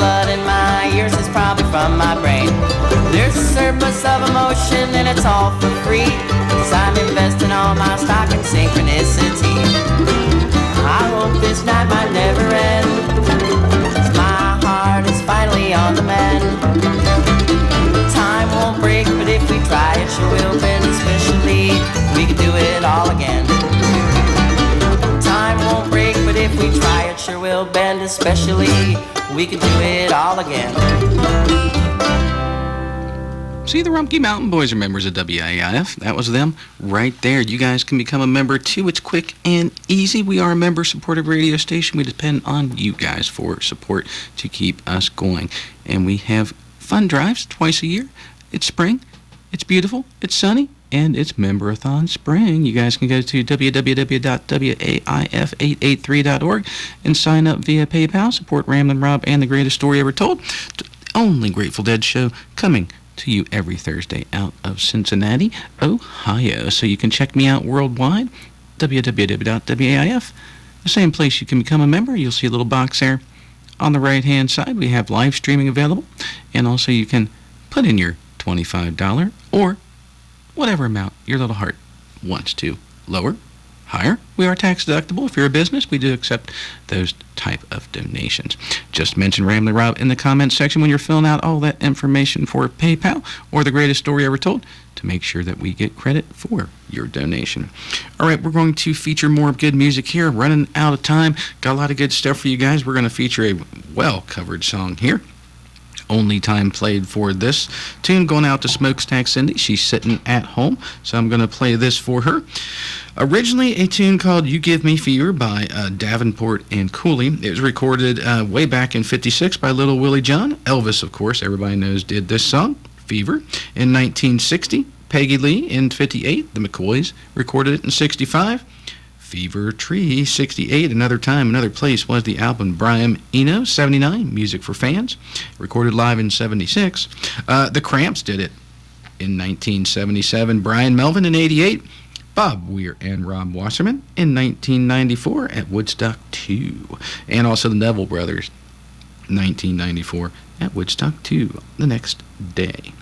S7: blood in my ears is probably from my brain. There's a surplus of emotion and it's all for free, 'cause I'm investing all my stock in synchronicity. I hope this night might never end, 'cause my heart is finally on the mend. Time won't break, but if we try it sure will bend, especially we could do it all again. Time won't break, but if we try it sure will bend, especially we could do it all again.
S2: See, the Rumpke Mountain Boys are members of WAIF. That was them right there. You guys can become a member too. It's quick and easy. We are a member-supported radio station. We depend on you guys for support to keep us going. And we have fun drives twice a year. It's spring. It's beautiful. It's sunny. And it's Member-a-thon Spring. You guys can go to www.waif883.org and sign up via PayPal. Support Ramblin' Rob and the Greatest Story Ever Told. The only Grateful Dead show coming to you every Thursday out of Cincinnati, Ohio. So you can check me out worldwide, www.waif. The same place you can become a member. You'll see a little box there on the right-hand side. We have live streaming available. And also you can put in your $25 or whatever amount your little heart wants to. Lower, higher. We are tax deductible. If you're a business, we do accept those type of donations. Just mention Ramblin' Rob in the comments section when you're filling out all that information for PayPal or the Greatest Story Ever Told to make sure that we get credit for your donation. All right, we're going to feature more good music here. Running out of time. Got a lot of good stuff for you guys. We're going to feature a well-covered song here. Only time played for this tune going out to Smokestack Cindy. She's sitting at home, so I'm going to play this for her. Originally a tune called You Give Me Fever by Davenport and Cooley. It was recorded way back in '56 by Little Willie John. Elvis, of course, everybody knows, did this song, Fever, in 1960. Peggy Lee in '58. The McCoys recorded it in '65. Fever Tree, 68, Another Time, Another Place was the album. Brian Eno, 79, Music for Fans, recorded live in 76. The Cramps did it in 1977. Brian Melvin in 88. Bob Weir and Rob Wasserman in 1994 at Woodstock 2. And also the Neville Brothers, 1994 at Woodstock 2 the next day.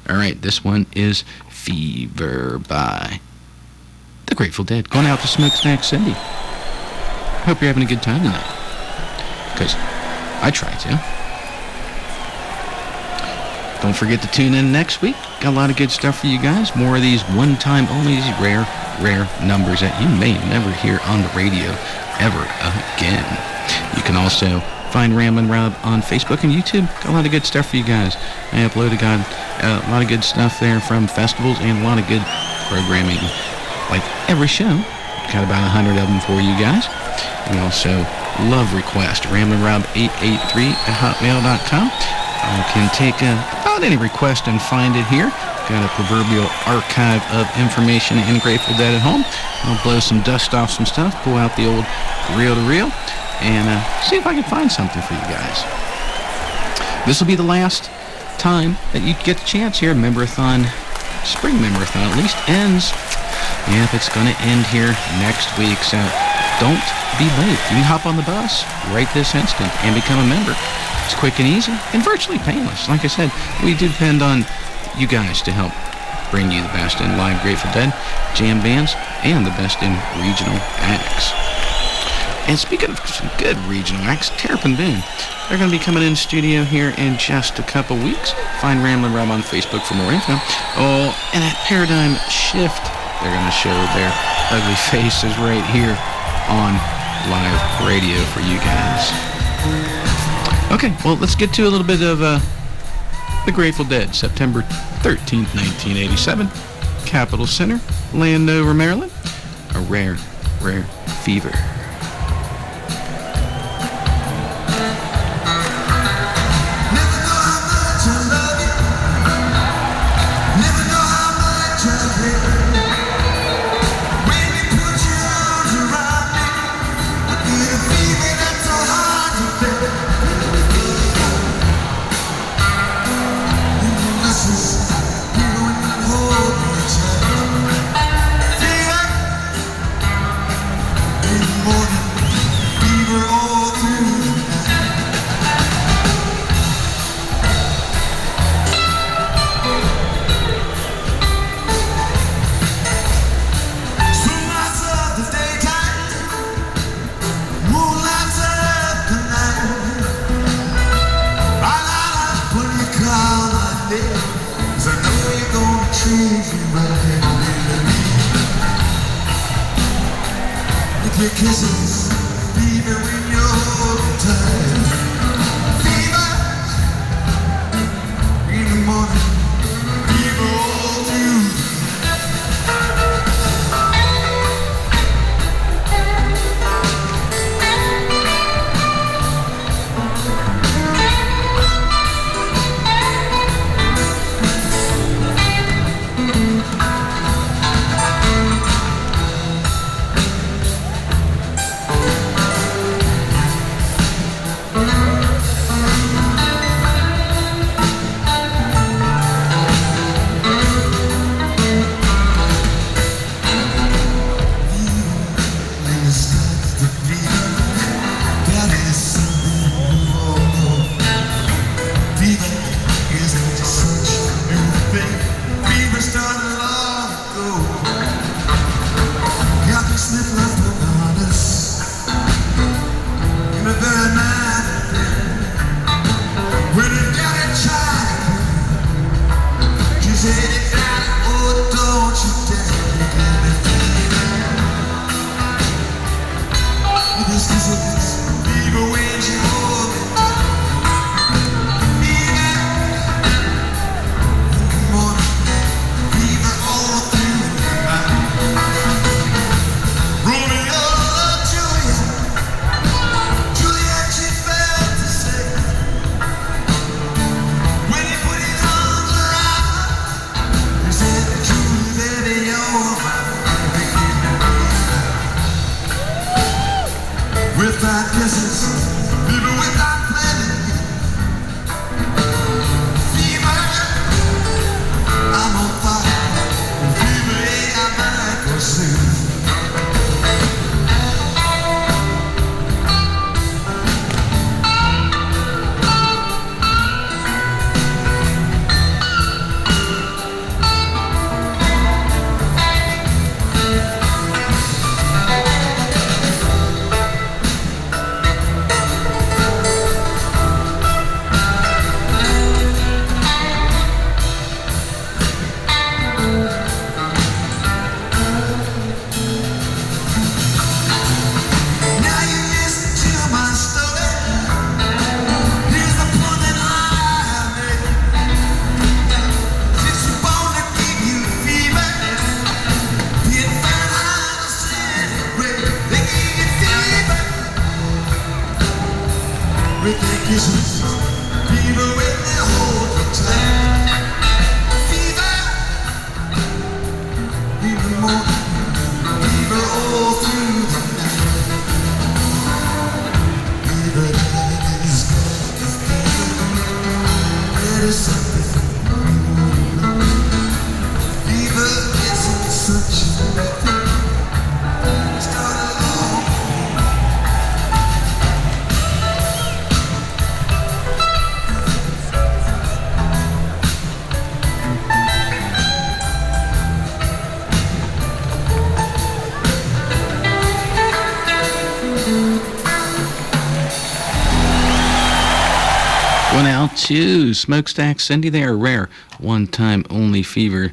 S2: All right, this one is Fever by the Grateful Dead. Going out to Smokestack Cindy. Hope you're having a good time tonight. Because I try to. Don't forget to tune in next week. Got a lot of good stuff for you guys. More of these one-time only, these rare numbers that you may never hear on the radio ever again. You can also find Ramblin' Rob on Facebook and YouTube. Got a lot of good stuff for you guys. I uploaded a lot of good stuff there from festivals and a lot of good programming. Like every show, got about 100 of them for you guys. And also love request, ramblinrob883@hotmail.com. You can take about any request and find it here. Got a proverbial archive of information in Grateful Dead at home. I'll blow some dust off some stuff, pull out the old reel-to-reel, and see if I can find something for you guys. This will be the last time that you get the chance here. Spring Member-a-thon at least ends. Yep, it's going to end here next week, so don't be late. You can hop on the bus right this instant and become a member. It's quick and easy and virtually painless. Like I said, we do depend on you guys to help bring you the best in live Grateful Dead, jam bands, and the best in regional acts. And speaking of some good regional acts, Terrapin Boone, they're going to be coming in studio here in just a couple weeks. Find Ramblin' Rob on Facebook for more info. Oh, and at Paradigm Shift, they're going to show their ugly faces right here on live radio for you guys. Okay, well, let's get to a little bit of the Grateful Dead, September 13th, 1987. Capitol Center, Landover, Maryland. A rare fever.
S1: More easy ride. With your kisses, fever when you're tired. Fever in the morning, fever all through.
S2: To Smokestack Cindy there, a rare one-time only fever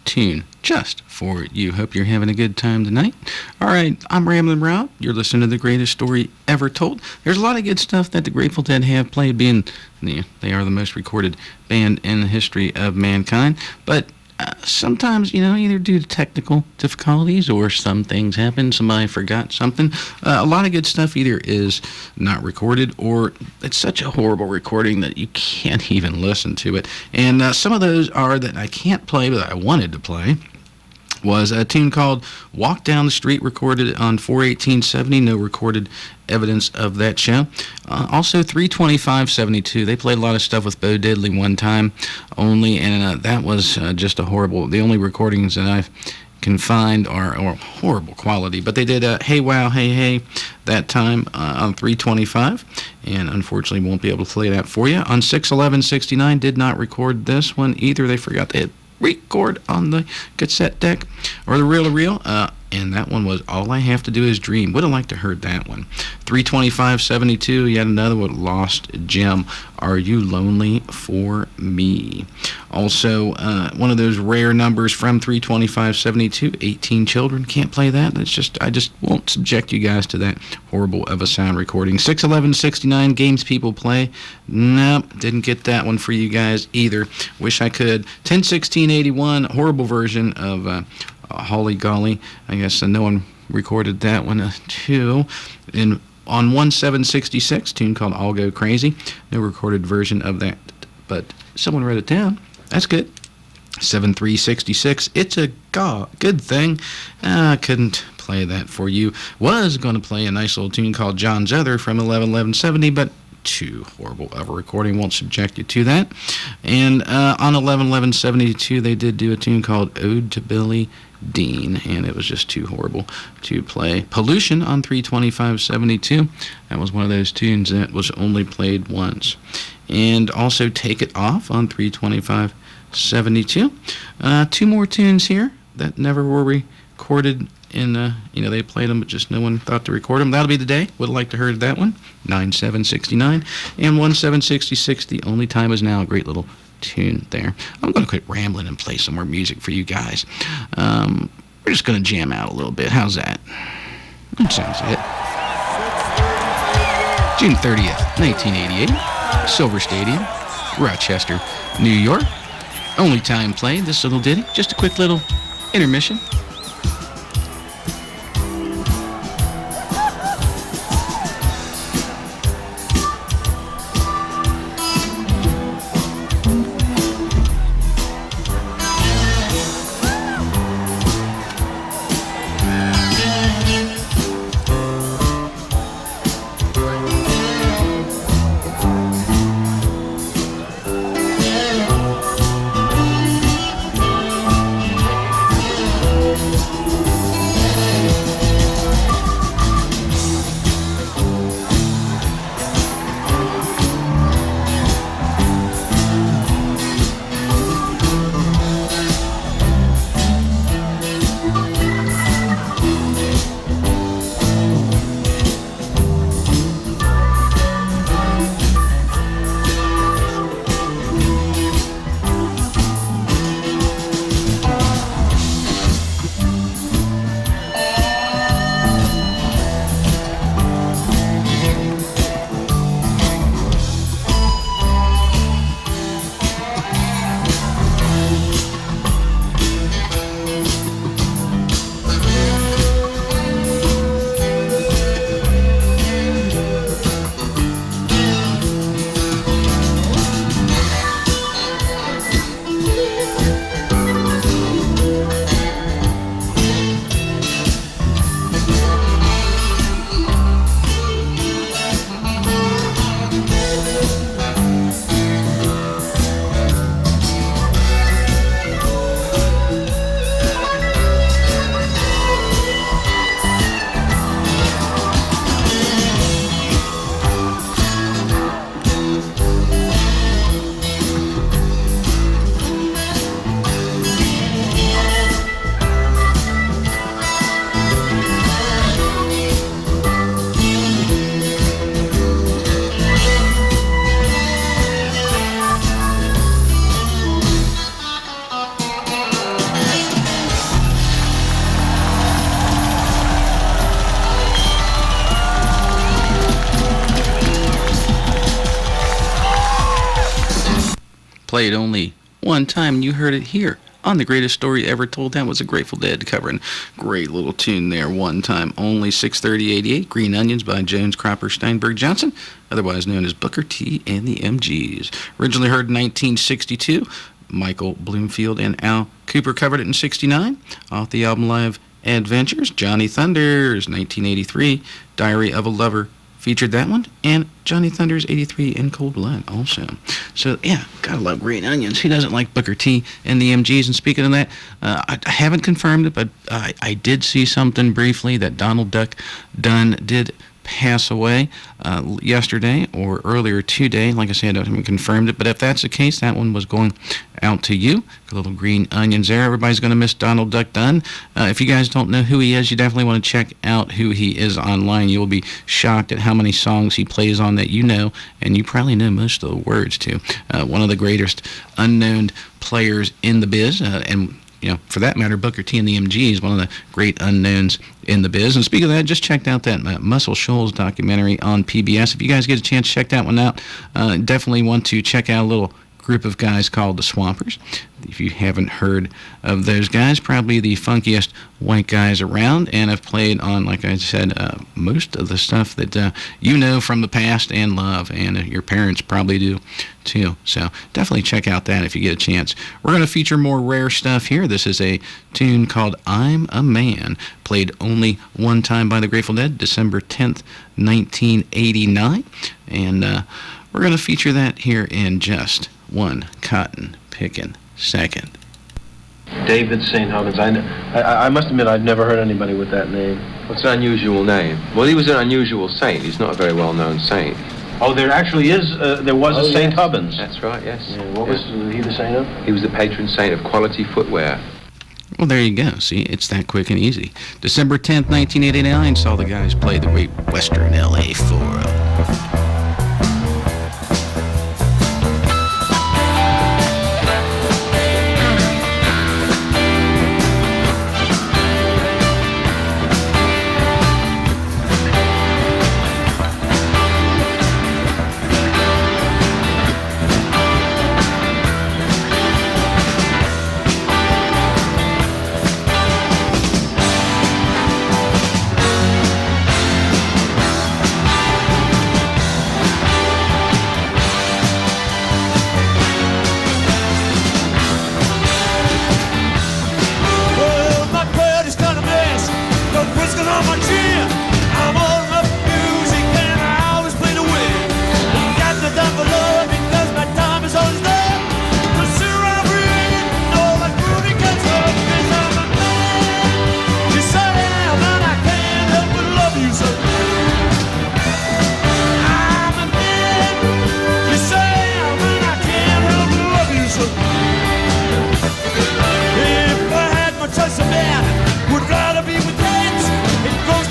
S2: tune just for you. Hope you're having a good time tonight. All right, I'm Ramblin' Route. You're listening to the greatest story ever told. There's a lot of good stuff that the Grateful Dead have played, being they are the most recorded band in the history of mankind. But sometimes, either due to technical difficulties or some things happen, somebody forgot something. A lot of good stuff either is not recorded or it's such a horrible recording that you can't even listen to it. And some of those are that I can't play, but I wanted to play. Was a tune called Walk Down the Street, recorded on 4/18/70. No recorded evidence of that show. Also 3/25/72. They played a lot of stuff with Bo Diddley one time only, and that was just a horrible. The only recordings that I can find are horrible quality. But they did Hey Wow Hey Hey that time on 3/25, and unfortunately won't be able to play that for you. On 6/11/69, did not record this one either. They forgot to record on the cassette deck or the reel-to-reel. and that one was All I Have to Do Is Dream. Would have liked to heard that one. 325.72, yet another one, Lost Gem, Are You Lonely for Me? Also, one of those rare numbers from 325.72, 18 Children. Can't play that. I just won't subject you guys to that horrible of a sound recording. 611.69, Games People Play. Nope, didn't get that one for you guys either. Wish I could. 1016.81, horrible version of Holly Golly. I guess no one recorded that one too. On 1766, tune called I'll Go Crazy. No recorded version of that, but someone wrote it down. That's good. 7366, It's a Good Thing. Couldn't play that for you. Was going to play a nice little tune called John's Other from 111170, but too horrible of a recording. Won't subject you to that. And on 111172, they did do a tune called Ode to Billy Dean, and it was just too horrible to play. Pollution on 325.72. That was one of those tunes that was only played once. And also Take It Off on 325.72. Two more tunes here that never were recorded in, they played them, but just no one thought to record them. That'll Be the Day. Would have liked to heard that one. 9769. And 1766, The Only Time Is Now. A great little tune there. I'm going to quit rambling and play some more music for you guys. We're just going to jam out a little bit. How's that? That sounds it. June 30th, 1988. Silver Stadium, Rochester, New York. Only time played, this little ditty. Just a quick little intermission. Played only one time, and you heard it here on The Greatest Story Ever Told. That was a Grateful Dead covering. Great little tune there, one time only. 630.88, Green Onions by Jones, Cropper, Steinberg, Johnson, otherwise known as Booker T and the MGs. Originally heard in 1962. Michael Bloomfield and Al Cooper covered it in 69 off the album Live Adventures. Johnny Thunders, 1983, Diary of a Lover featured that one, and Johnny Thunders 83 in Cold Blood also. So yeah, gotta love Green Onions. Who doesn't like Booker T and the MGs? And speaking of that, I haven't confirmed it, but I did see something briefly that Donald Duck Dunn did pass away yesterday or earlier today. Like I said, I haven't confirmed it, but if that's the case, that one was going out to you. Little green onions there. Everybody's going to miss Donald Duck Dunn. If you guys don't know who he is, you definitely want to check out who he is online. You will be shocked at how many songs he plays on that you know, and you probably know most of the words too. One of the greatest unknown players in the biz, and for that matter, Booker T and the MG is one of the great unknowns in the biz. And speaking of that, just checked out that Muscle Shoals documentary on PBS. If you guys get a chance to check that one out, definitely want to check out a little group of guys called the Swampers. If you haven't heard of those guys, probably the funkiest white guys around, and have played on, like I said, most of the stuff that you know from the past and love, and your parents probably do too. So definitely check out that if you get a chance. We're going to feature more rare stuff here. This is a tune called I'm a Man, played only one time by the Grateful Dead, December 10th, 1989, and we're going to feature that here in just one cotton picking second.
S8: David St. Huggins. I must admit I've never heard anybody with that name.
S9: What's an unusual name? Well, he was an unusual saint. He's not a very well-known saint.
S8: Oh, there actually is, there was a St. Hubbins.
S9: That's right, yes.
S8: Yeah, what was he the saint of?
S9: He was the patron saint of quality footwear.
S2: Well, there you go. See, it's that quick and easy. December 10th, 1989, saw the guys play the Great Western LA Forum.
S1: Choice of man would rather be with kids. It goes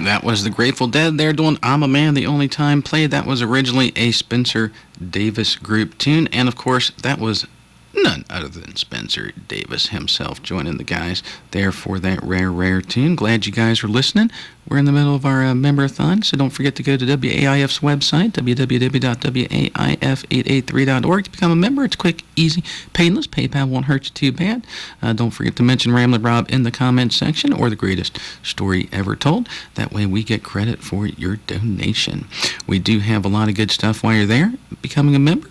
S2: That was the Grateful Dead there doing I'm a Man the Only Time Played. That was originally a Spencer Davis Group tune, and of course that was none other than Spencer Davis himself joining the guys there for that rare tune. Glad you guys are listening. We're in the middle of our member-a-thon, so don't forget to go to WAIF's website, www.waif883.org, to become a member. It's quick, easy, painless. PayPal won't hurt you too bad. Don't forget to mention Ramblin' Rob in the comments section or the greatest story ever told. That way we get credit for your donation. We do have a lot of good stuff while you're there becoming a member.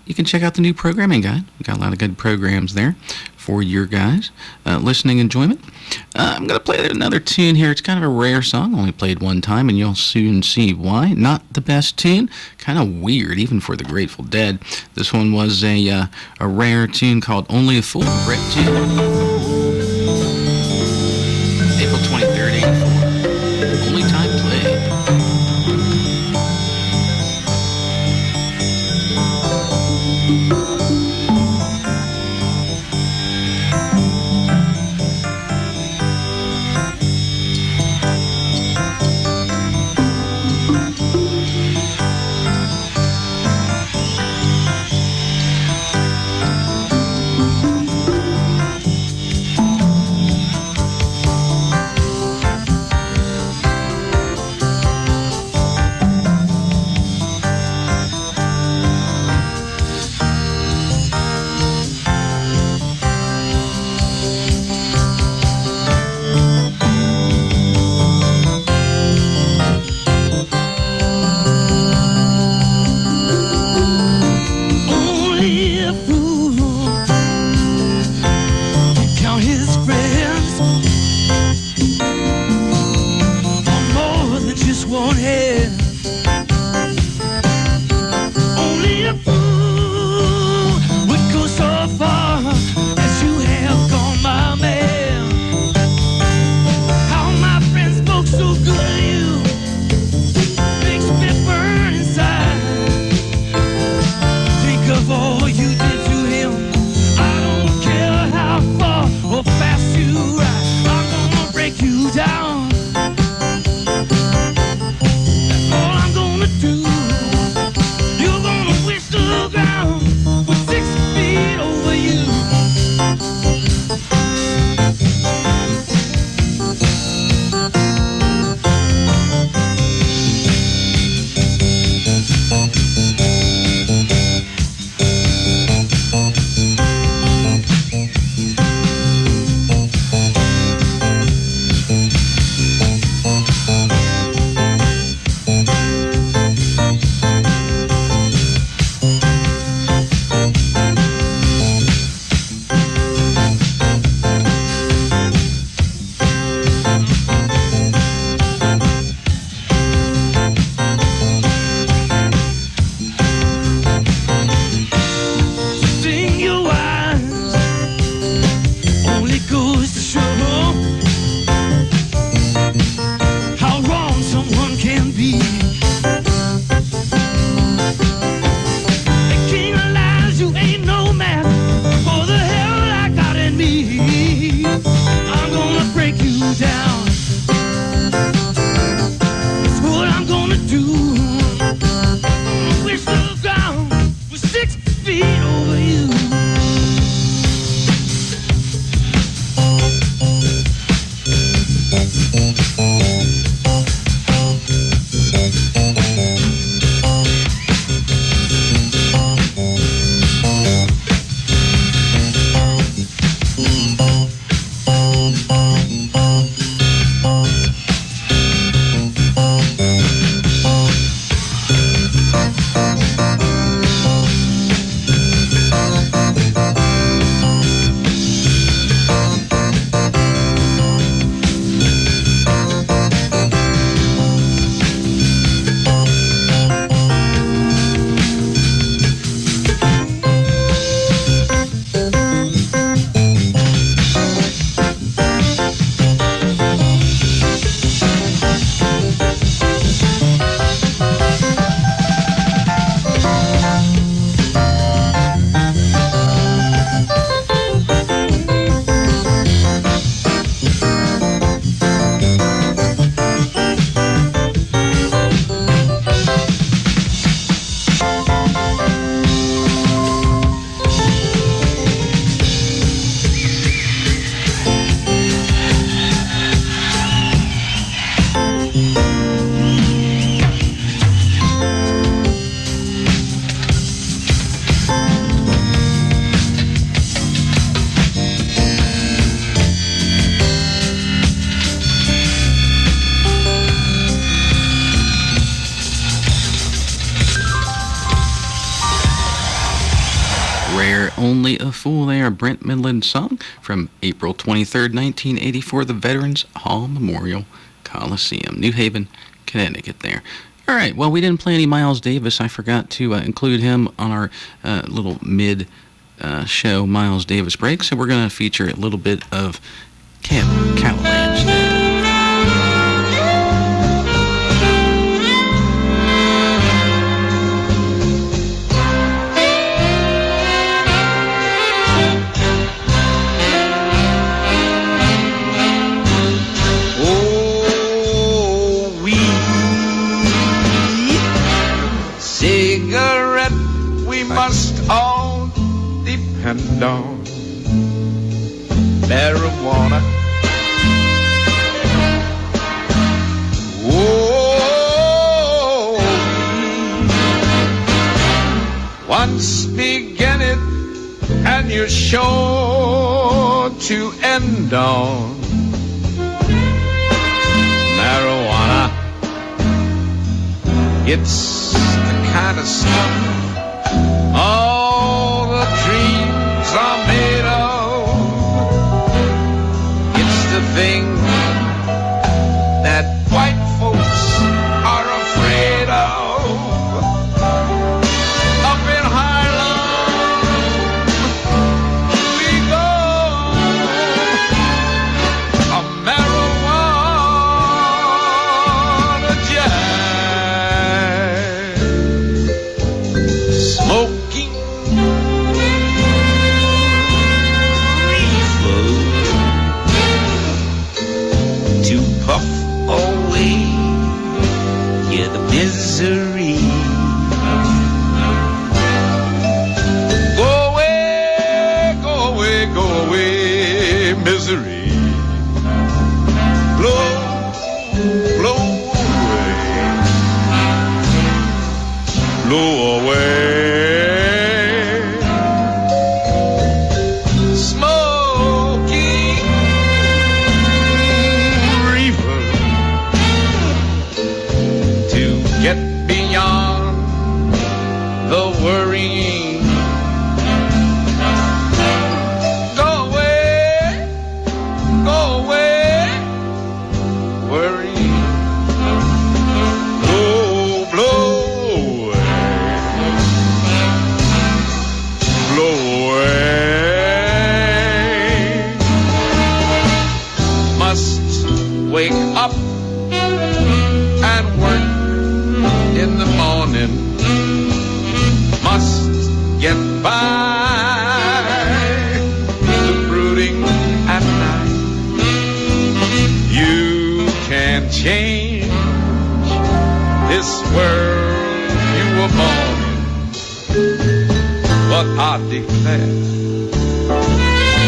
S2: You can check out the new programming guide. We've got a lot of good programs there for your guys' listening enjoyment. I'm going to play another tune here. It's kind of a rare song. Only played one time, and you'll soon see why. Not the best tune. Kind of weird, even for the Grateful Dead. This one was a rare tune called Only a Fool. Great tune. April 23rd, 84. Only time played. a Fool there, a Brent Midland song from April 23rd, 1984, the Veterans Hall Memorial Coliseum, New Haven, Connecticut there. All right, well, we didn't play any Miles Davis. I forgot to include him on our little mid-show Miles Davis break, so we're going to feature a little bit of Calloway instead.
S1: Must all depend on marijuana. Oh, once begin it, and you're sure to end on marijuana. It's the kind of stuff all the dreams are made of. It's the thing that white folks are afraid of. Up in Harlem we go, a marijuana jam. Smoking reefer to puff away, yeah, the misery. Go away, go away, go away, misery. Blow, blow away, blow away. Get by the brooding at night. You can change this world you were born in, but I declare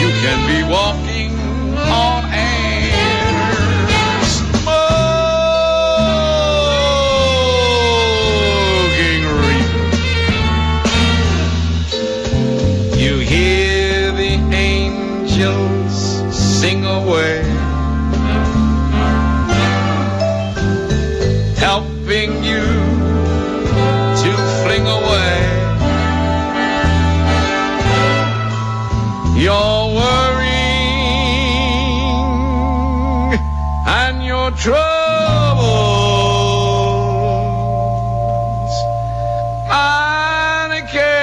S1: you can be walking on air, smoking reefer. You hear the angels sing away, helping you to fling away your worrying and your troubles and care.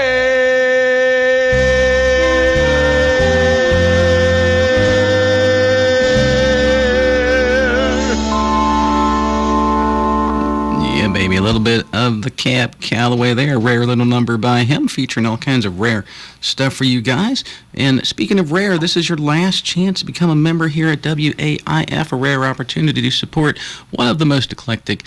S2: Baby, a little bit of the Calloway there, a rare little number by him, featuring all kinds of rare stuff for you guys. And speaking of rare, this is your last chance to become a member here at WAIF, a rare opportunity to support one of the most eclectic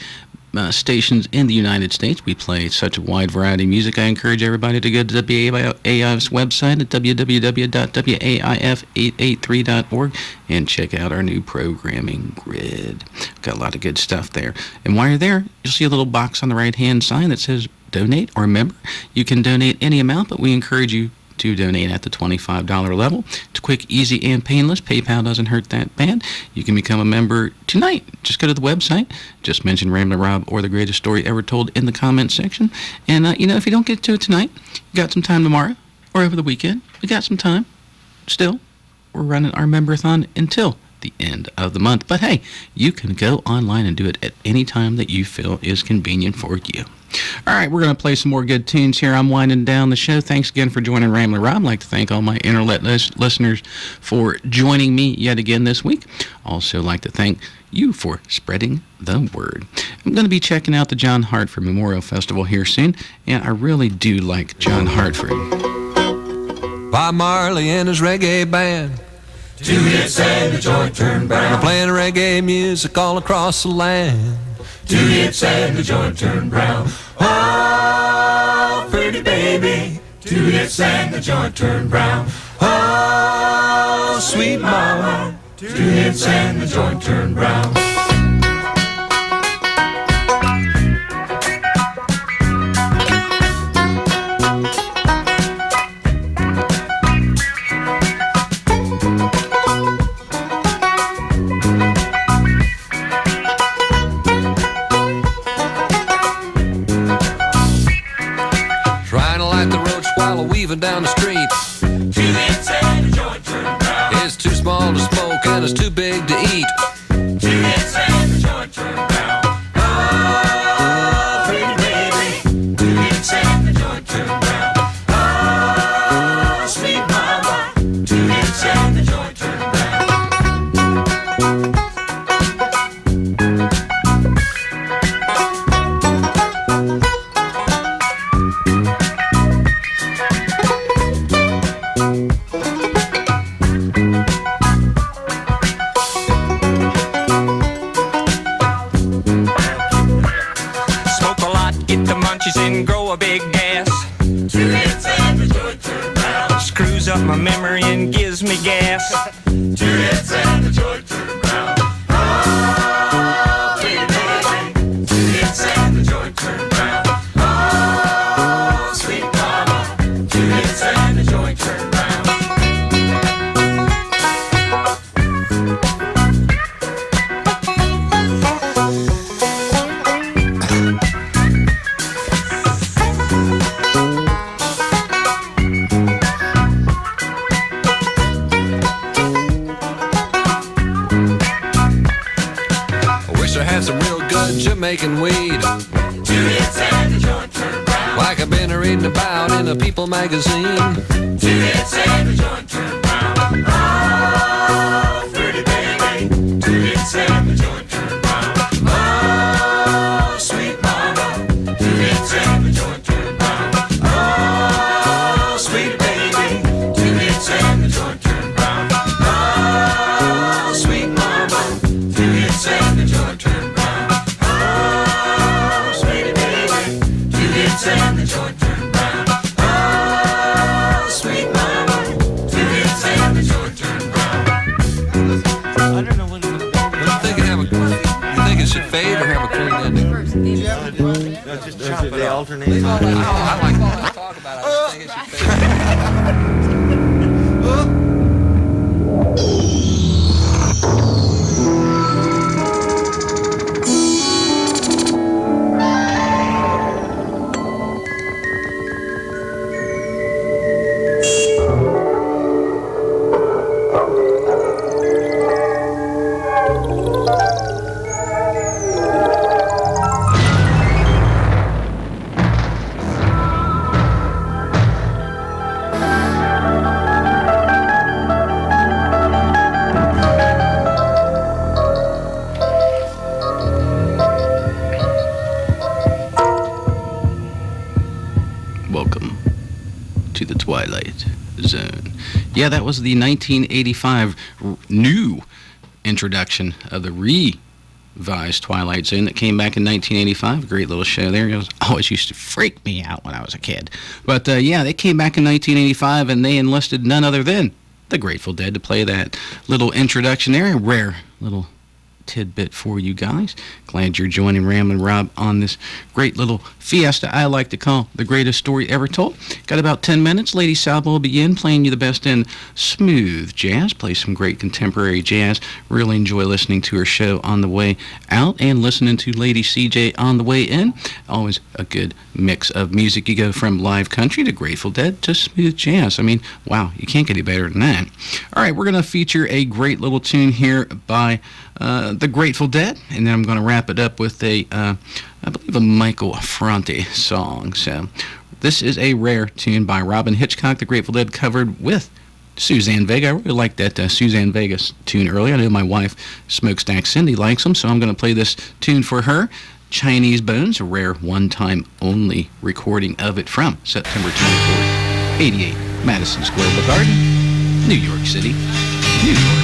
S2: stations in the United States. We play such a wide variety of music. I encourage everybody to go to WAIF's website at www.waif883.org and check out our new programming grid. Got a lot of good stuff there. And while you're there, you'll see a little box on the right-hand side that says donate or member. You can donate any amount, but we encourage you to donate at the $25 level. It's quick, easy, and painless. PayPal doesn't hurt that bad. You can become a member tonight. Just go to the website. Just mention Ramblin' Rob or the greatest story ever told in the comments section. And, if you don't get to it tonight, you got some time tomorrow or over the weekend. We got some time. Still, we're running our member-a-thon until the end of the month. But hey, you can go online and do it at any time that you feel is convenient for you. All right, we're going to play some more good tunes here. I'm winding down the show. Thanks again for joining Ramblin' Rob. I'd like to thank all my internet listeners for joining me yet again this week. Also like to thank you for spreading the word. I'm going to be checking out the John Hartford Memorial Festival here soon, and I really do like John Hartford.
S1: Bob Marley and his reggae band.
S10: 2 hits and the joint turned brown.
S1: They're playing reggae music all across the land.
S10: 2 hits and the joint turned brown. Oh, pretty baby. 2 hits and the joint turned brown. Oh, sweet mama. 2 hits and the joint turned brown.
S1: Weaving down the street.
S10: 2 hits and the joint turned brown.
S1: It's too small to smoke and it's too big to eat.
S10: 2 hits and the joint turned brown. Oh, pretty baby. 2 hits and the joint turned brown. Oh, sweet mama. 2 hits and the joint turned brown.
S11: And grow a big gas.
S10: 2 hits and the joint turned brown.
S11: Screws up my memory and gives me gas.
S10: 2 hits and the joint turned brown. Oh, pretty baby. 2 hits and the joint turned brown. Oh, sweet mama. 2 hits and the joint turned brown.
S1: Some real good Jamaican weed.
S10: 2 hits and the joint turned brown.
S1: Like I've been reading about in a People magazine.
S10: 2 hits and the joint turned brown. Oh, pretty baby. 2 hits and the joint turned brown. Oh, sweet mama. 2 hits and the joint turned brown. Oh, sweet baby. 2 hits and the joint turned brown. Oh, sweet mama. 2 hits and the joint turned brown. And the joint turned brown. Oh, sweet mama. 2 hits and the joint turned brown.
S11: I don't know what it would be.
S1: You think it should fade or have a clean ending?
S12: No, just chop it. They alternate.
S1: I like to talk about it. I think it should fade.
S2: Yeah, that was the 1985 new introduction of the revised Twilight Zone that came back in 1985. A great little show there. It always used to freak me out when I was a kid. But yeah, they came back in 1985 and they enlisted none other than the Grateful Dead to play that little introduction there. A rare little tidbit for you guys. Glad you're joining Ramblin' Rob on this great little fiesta I like to call the greatest story ever told. Got about 10 minutes. Lady Salvo will begin playing you the best in smooth jazz. Play some great contemporary jazz. Really enjoy listening to her show on the way out and listening to Lady CJ on the way in. Always a good mix of music. You go from live country to Grateful Dead to smooth jazz. I mean, wow, you can't get any better than that. All right, we're going to feature a great little tune here by the Grateful Dead, and then I'm going to wrap it up with I believe a Michael Franti song. So this is a rare tune by Robin Hitchcock, the Grateful Dead, covered with Susanne Vega. I really like that Susanne Vega tune earlier. I know my wife, Smokestack Cindy, likes them, so I'm going to play this tune for her. Chinese Bones, a rare one-time only recording of it from September 24th, 88, Madison Square Garden, New York City, New York.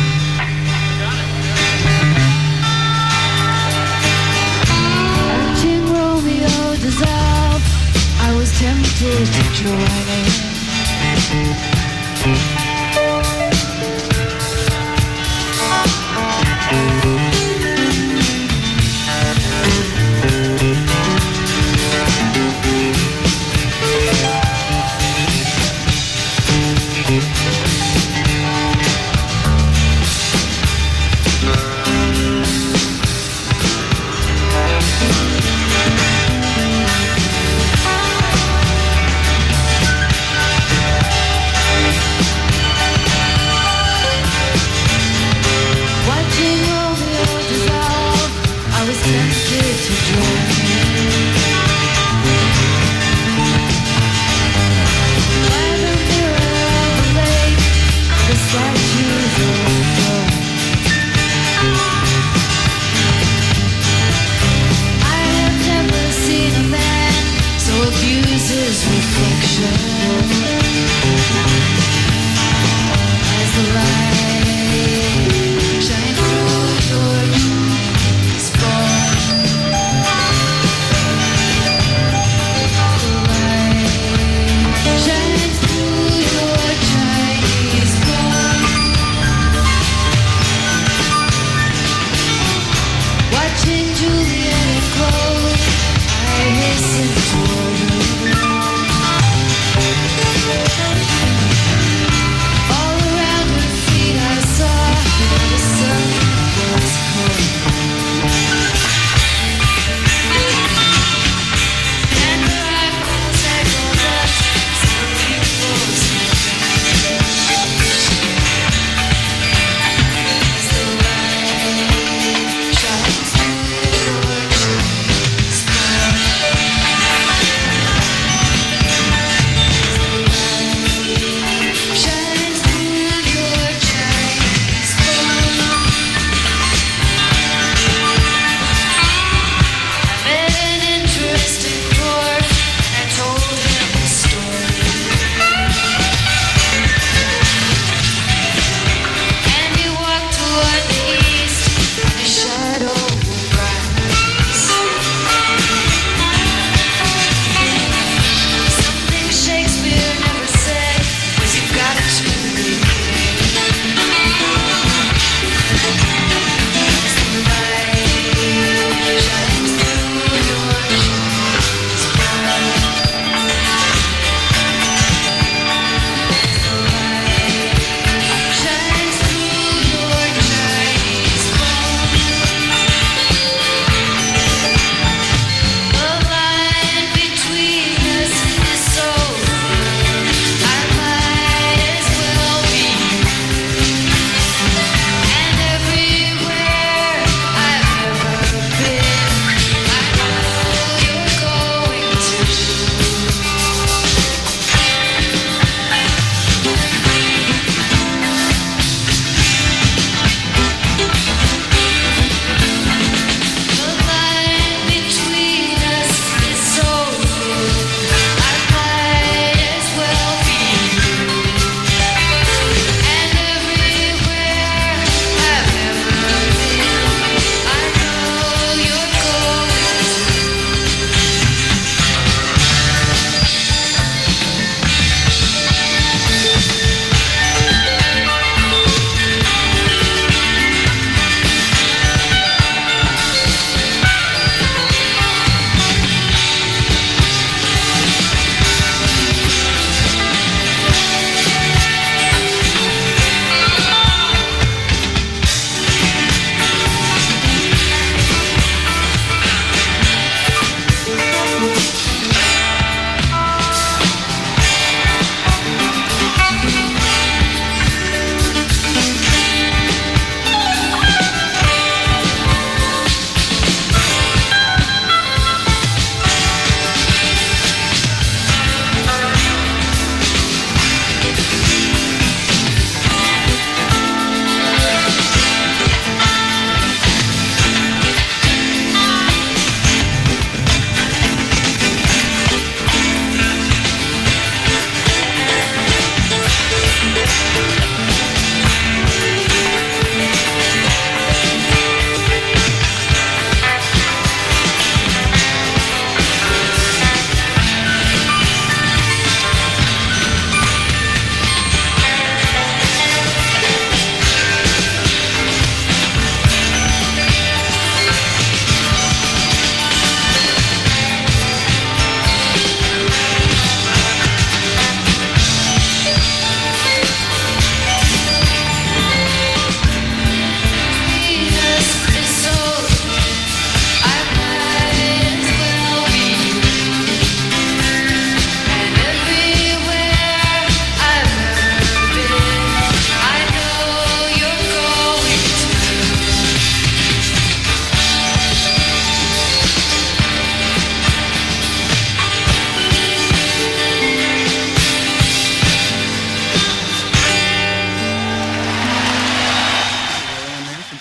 S3: Watching Romeo dissolve, I was tempted to join in.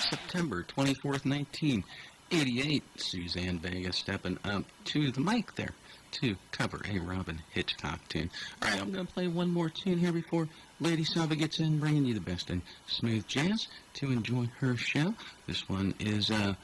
S2: September 24th, 1988. Susanne Vega stepping up to the mic there to cover a Robin Hitchcock tune. All right, I'm going to play one more tune here before Lady Saba gets in, bringing you the best in smooth jazz to enjoy her show. This one is a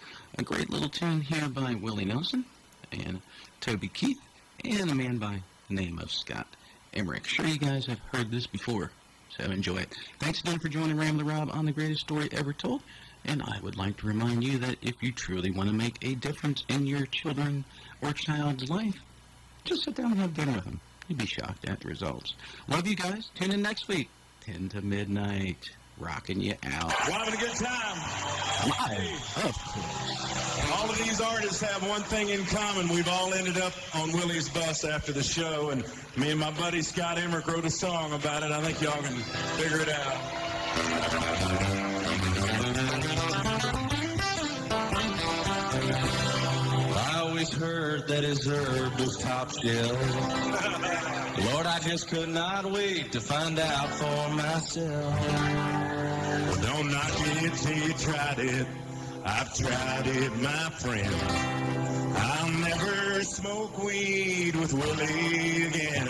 S2: great little tune here by Willie Nelson and Toby Keith and a man by the name of Scott Emmerich. Sure you guys have heard this before, so enjoy it. Thanks again for joining Ramblin' Rob on The Greatest Story Ever Told. And I would like to remind you that if you truly want to make a difference in your children or child's life, just sit down and have dinner with them. You'd be shocked at the results. Love you guys. Tune in next week, 10 to midnight. Rocking you out.
S13: We're having a good time.
S2: Live, of course.
S13: All of these artists have one thing in common. We've all ended up on Willie's bus after the show, and me and my buddy Scott Emmerich wrote a song about it. I think y'all can figure it out.
S1: I always heard that his herb was top shelf. Lord, I just could not wait to find out for myself.
S13: Well, don't knock it till you tried it. I've tried it, my friend. I'll never smoke weed with Willie again.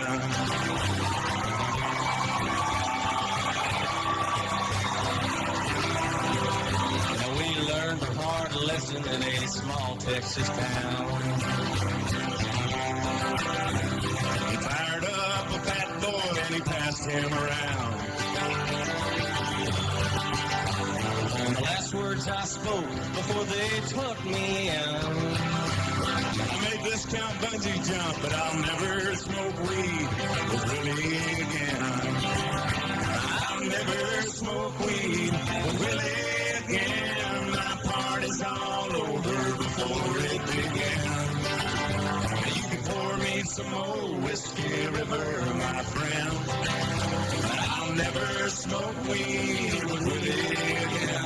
S1: Now we learned a hard lesson in a small Texas town.
S13: He fired up a fat boy and he passed him around.
S1: And the last words I spoke before they took me out.
S13: I made this count bungee jump, but I'll never smoke weed with Willie again. I'll never smoke weed with Willie again. My party's all over before it began. You can pour me some more Whiskey River, my friend. But I'll never smoke weed with Willie again.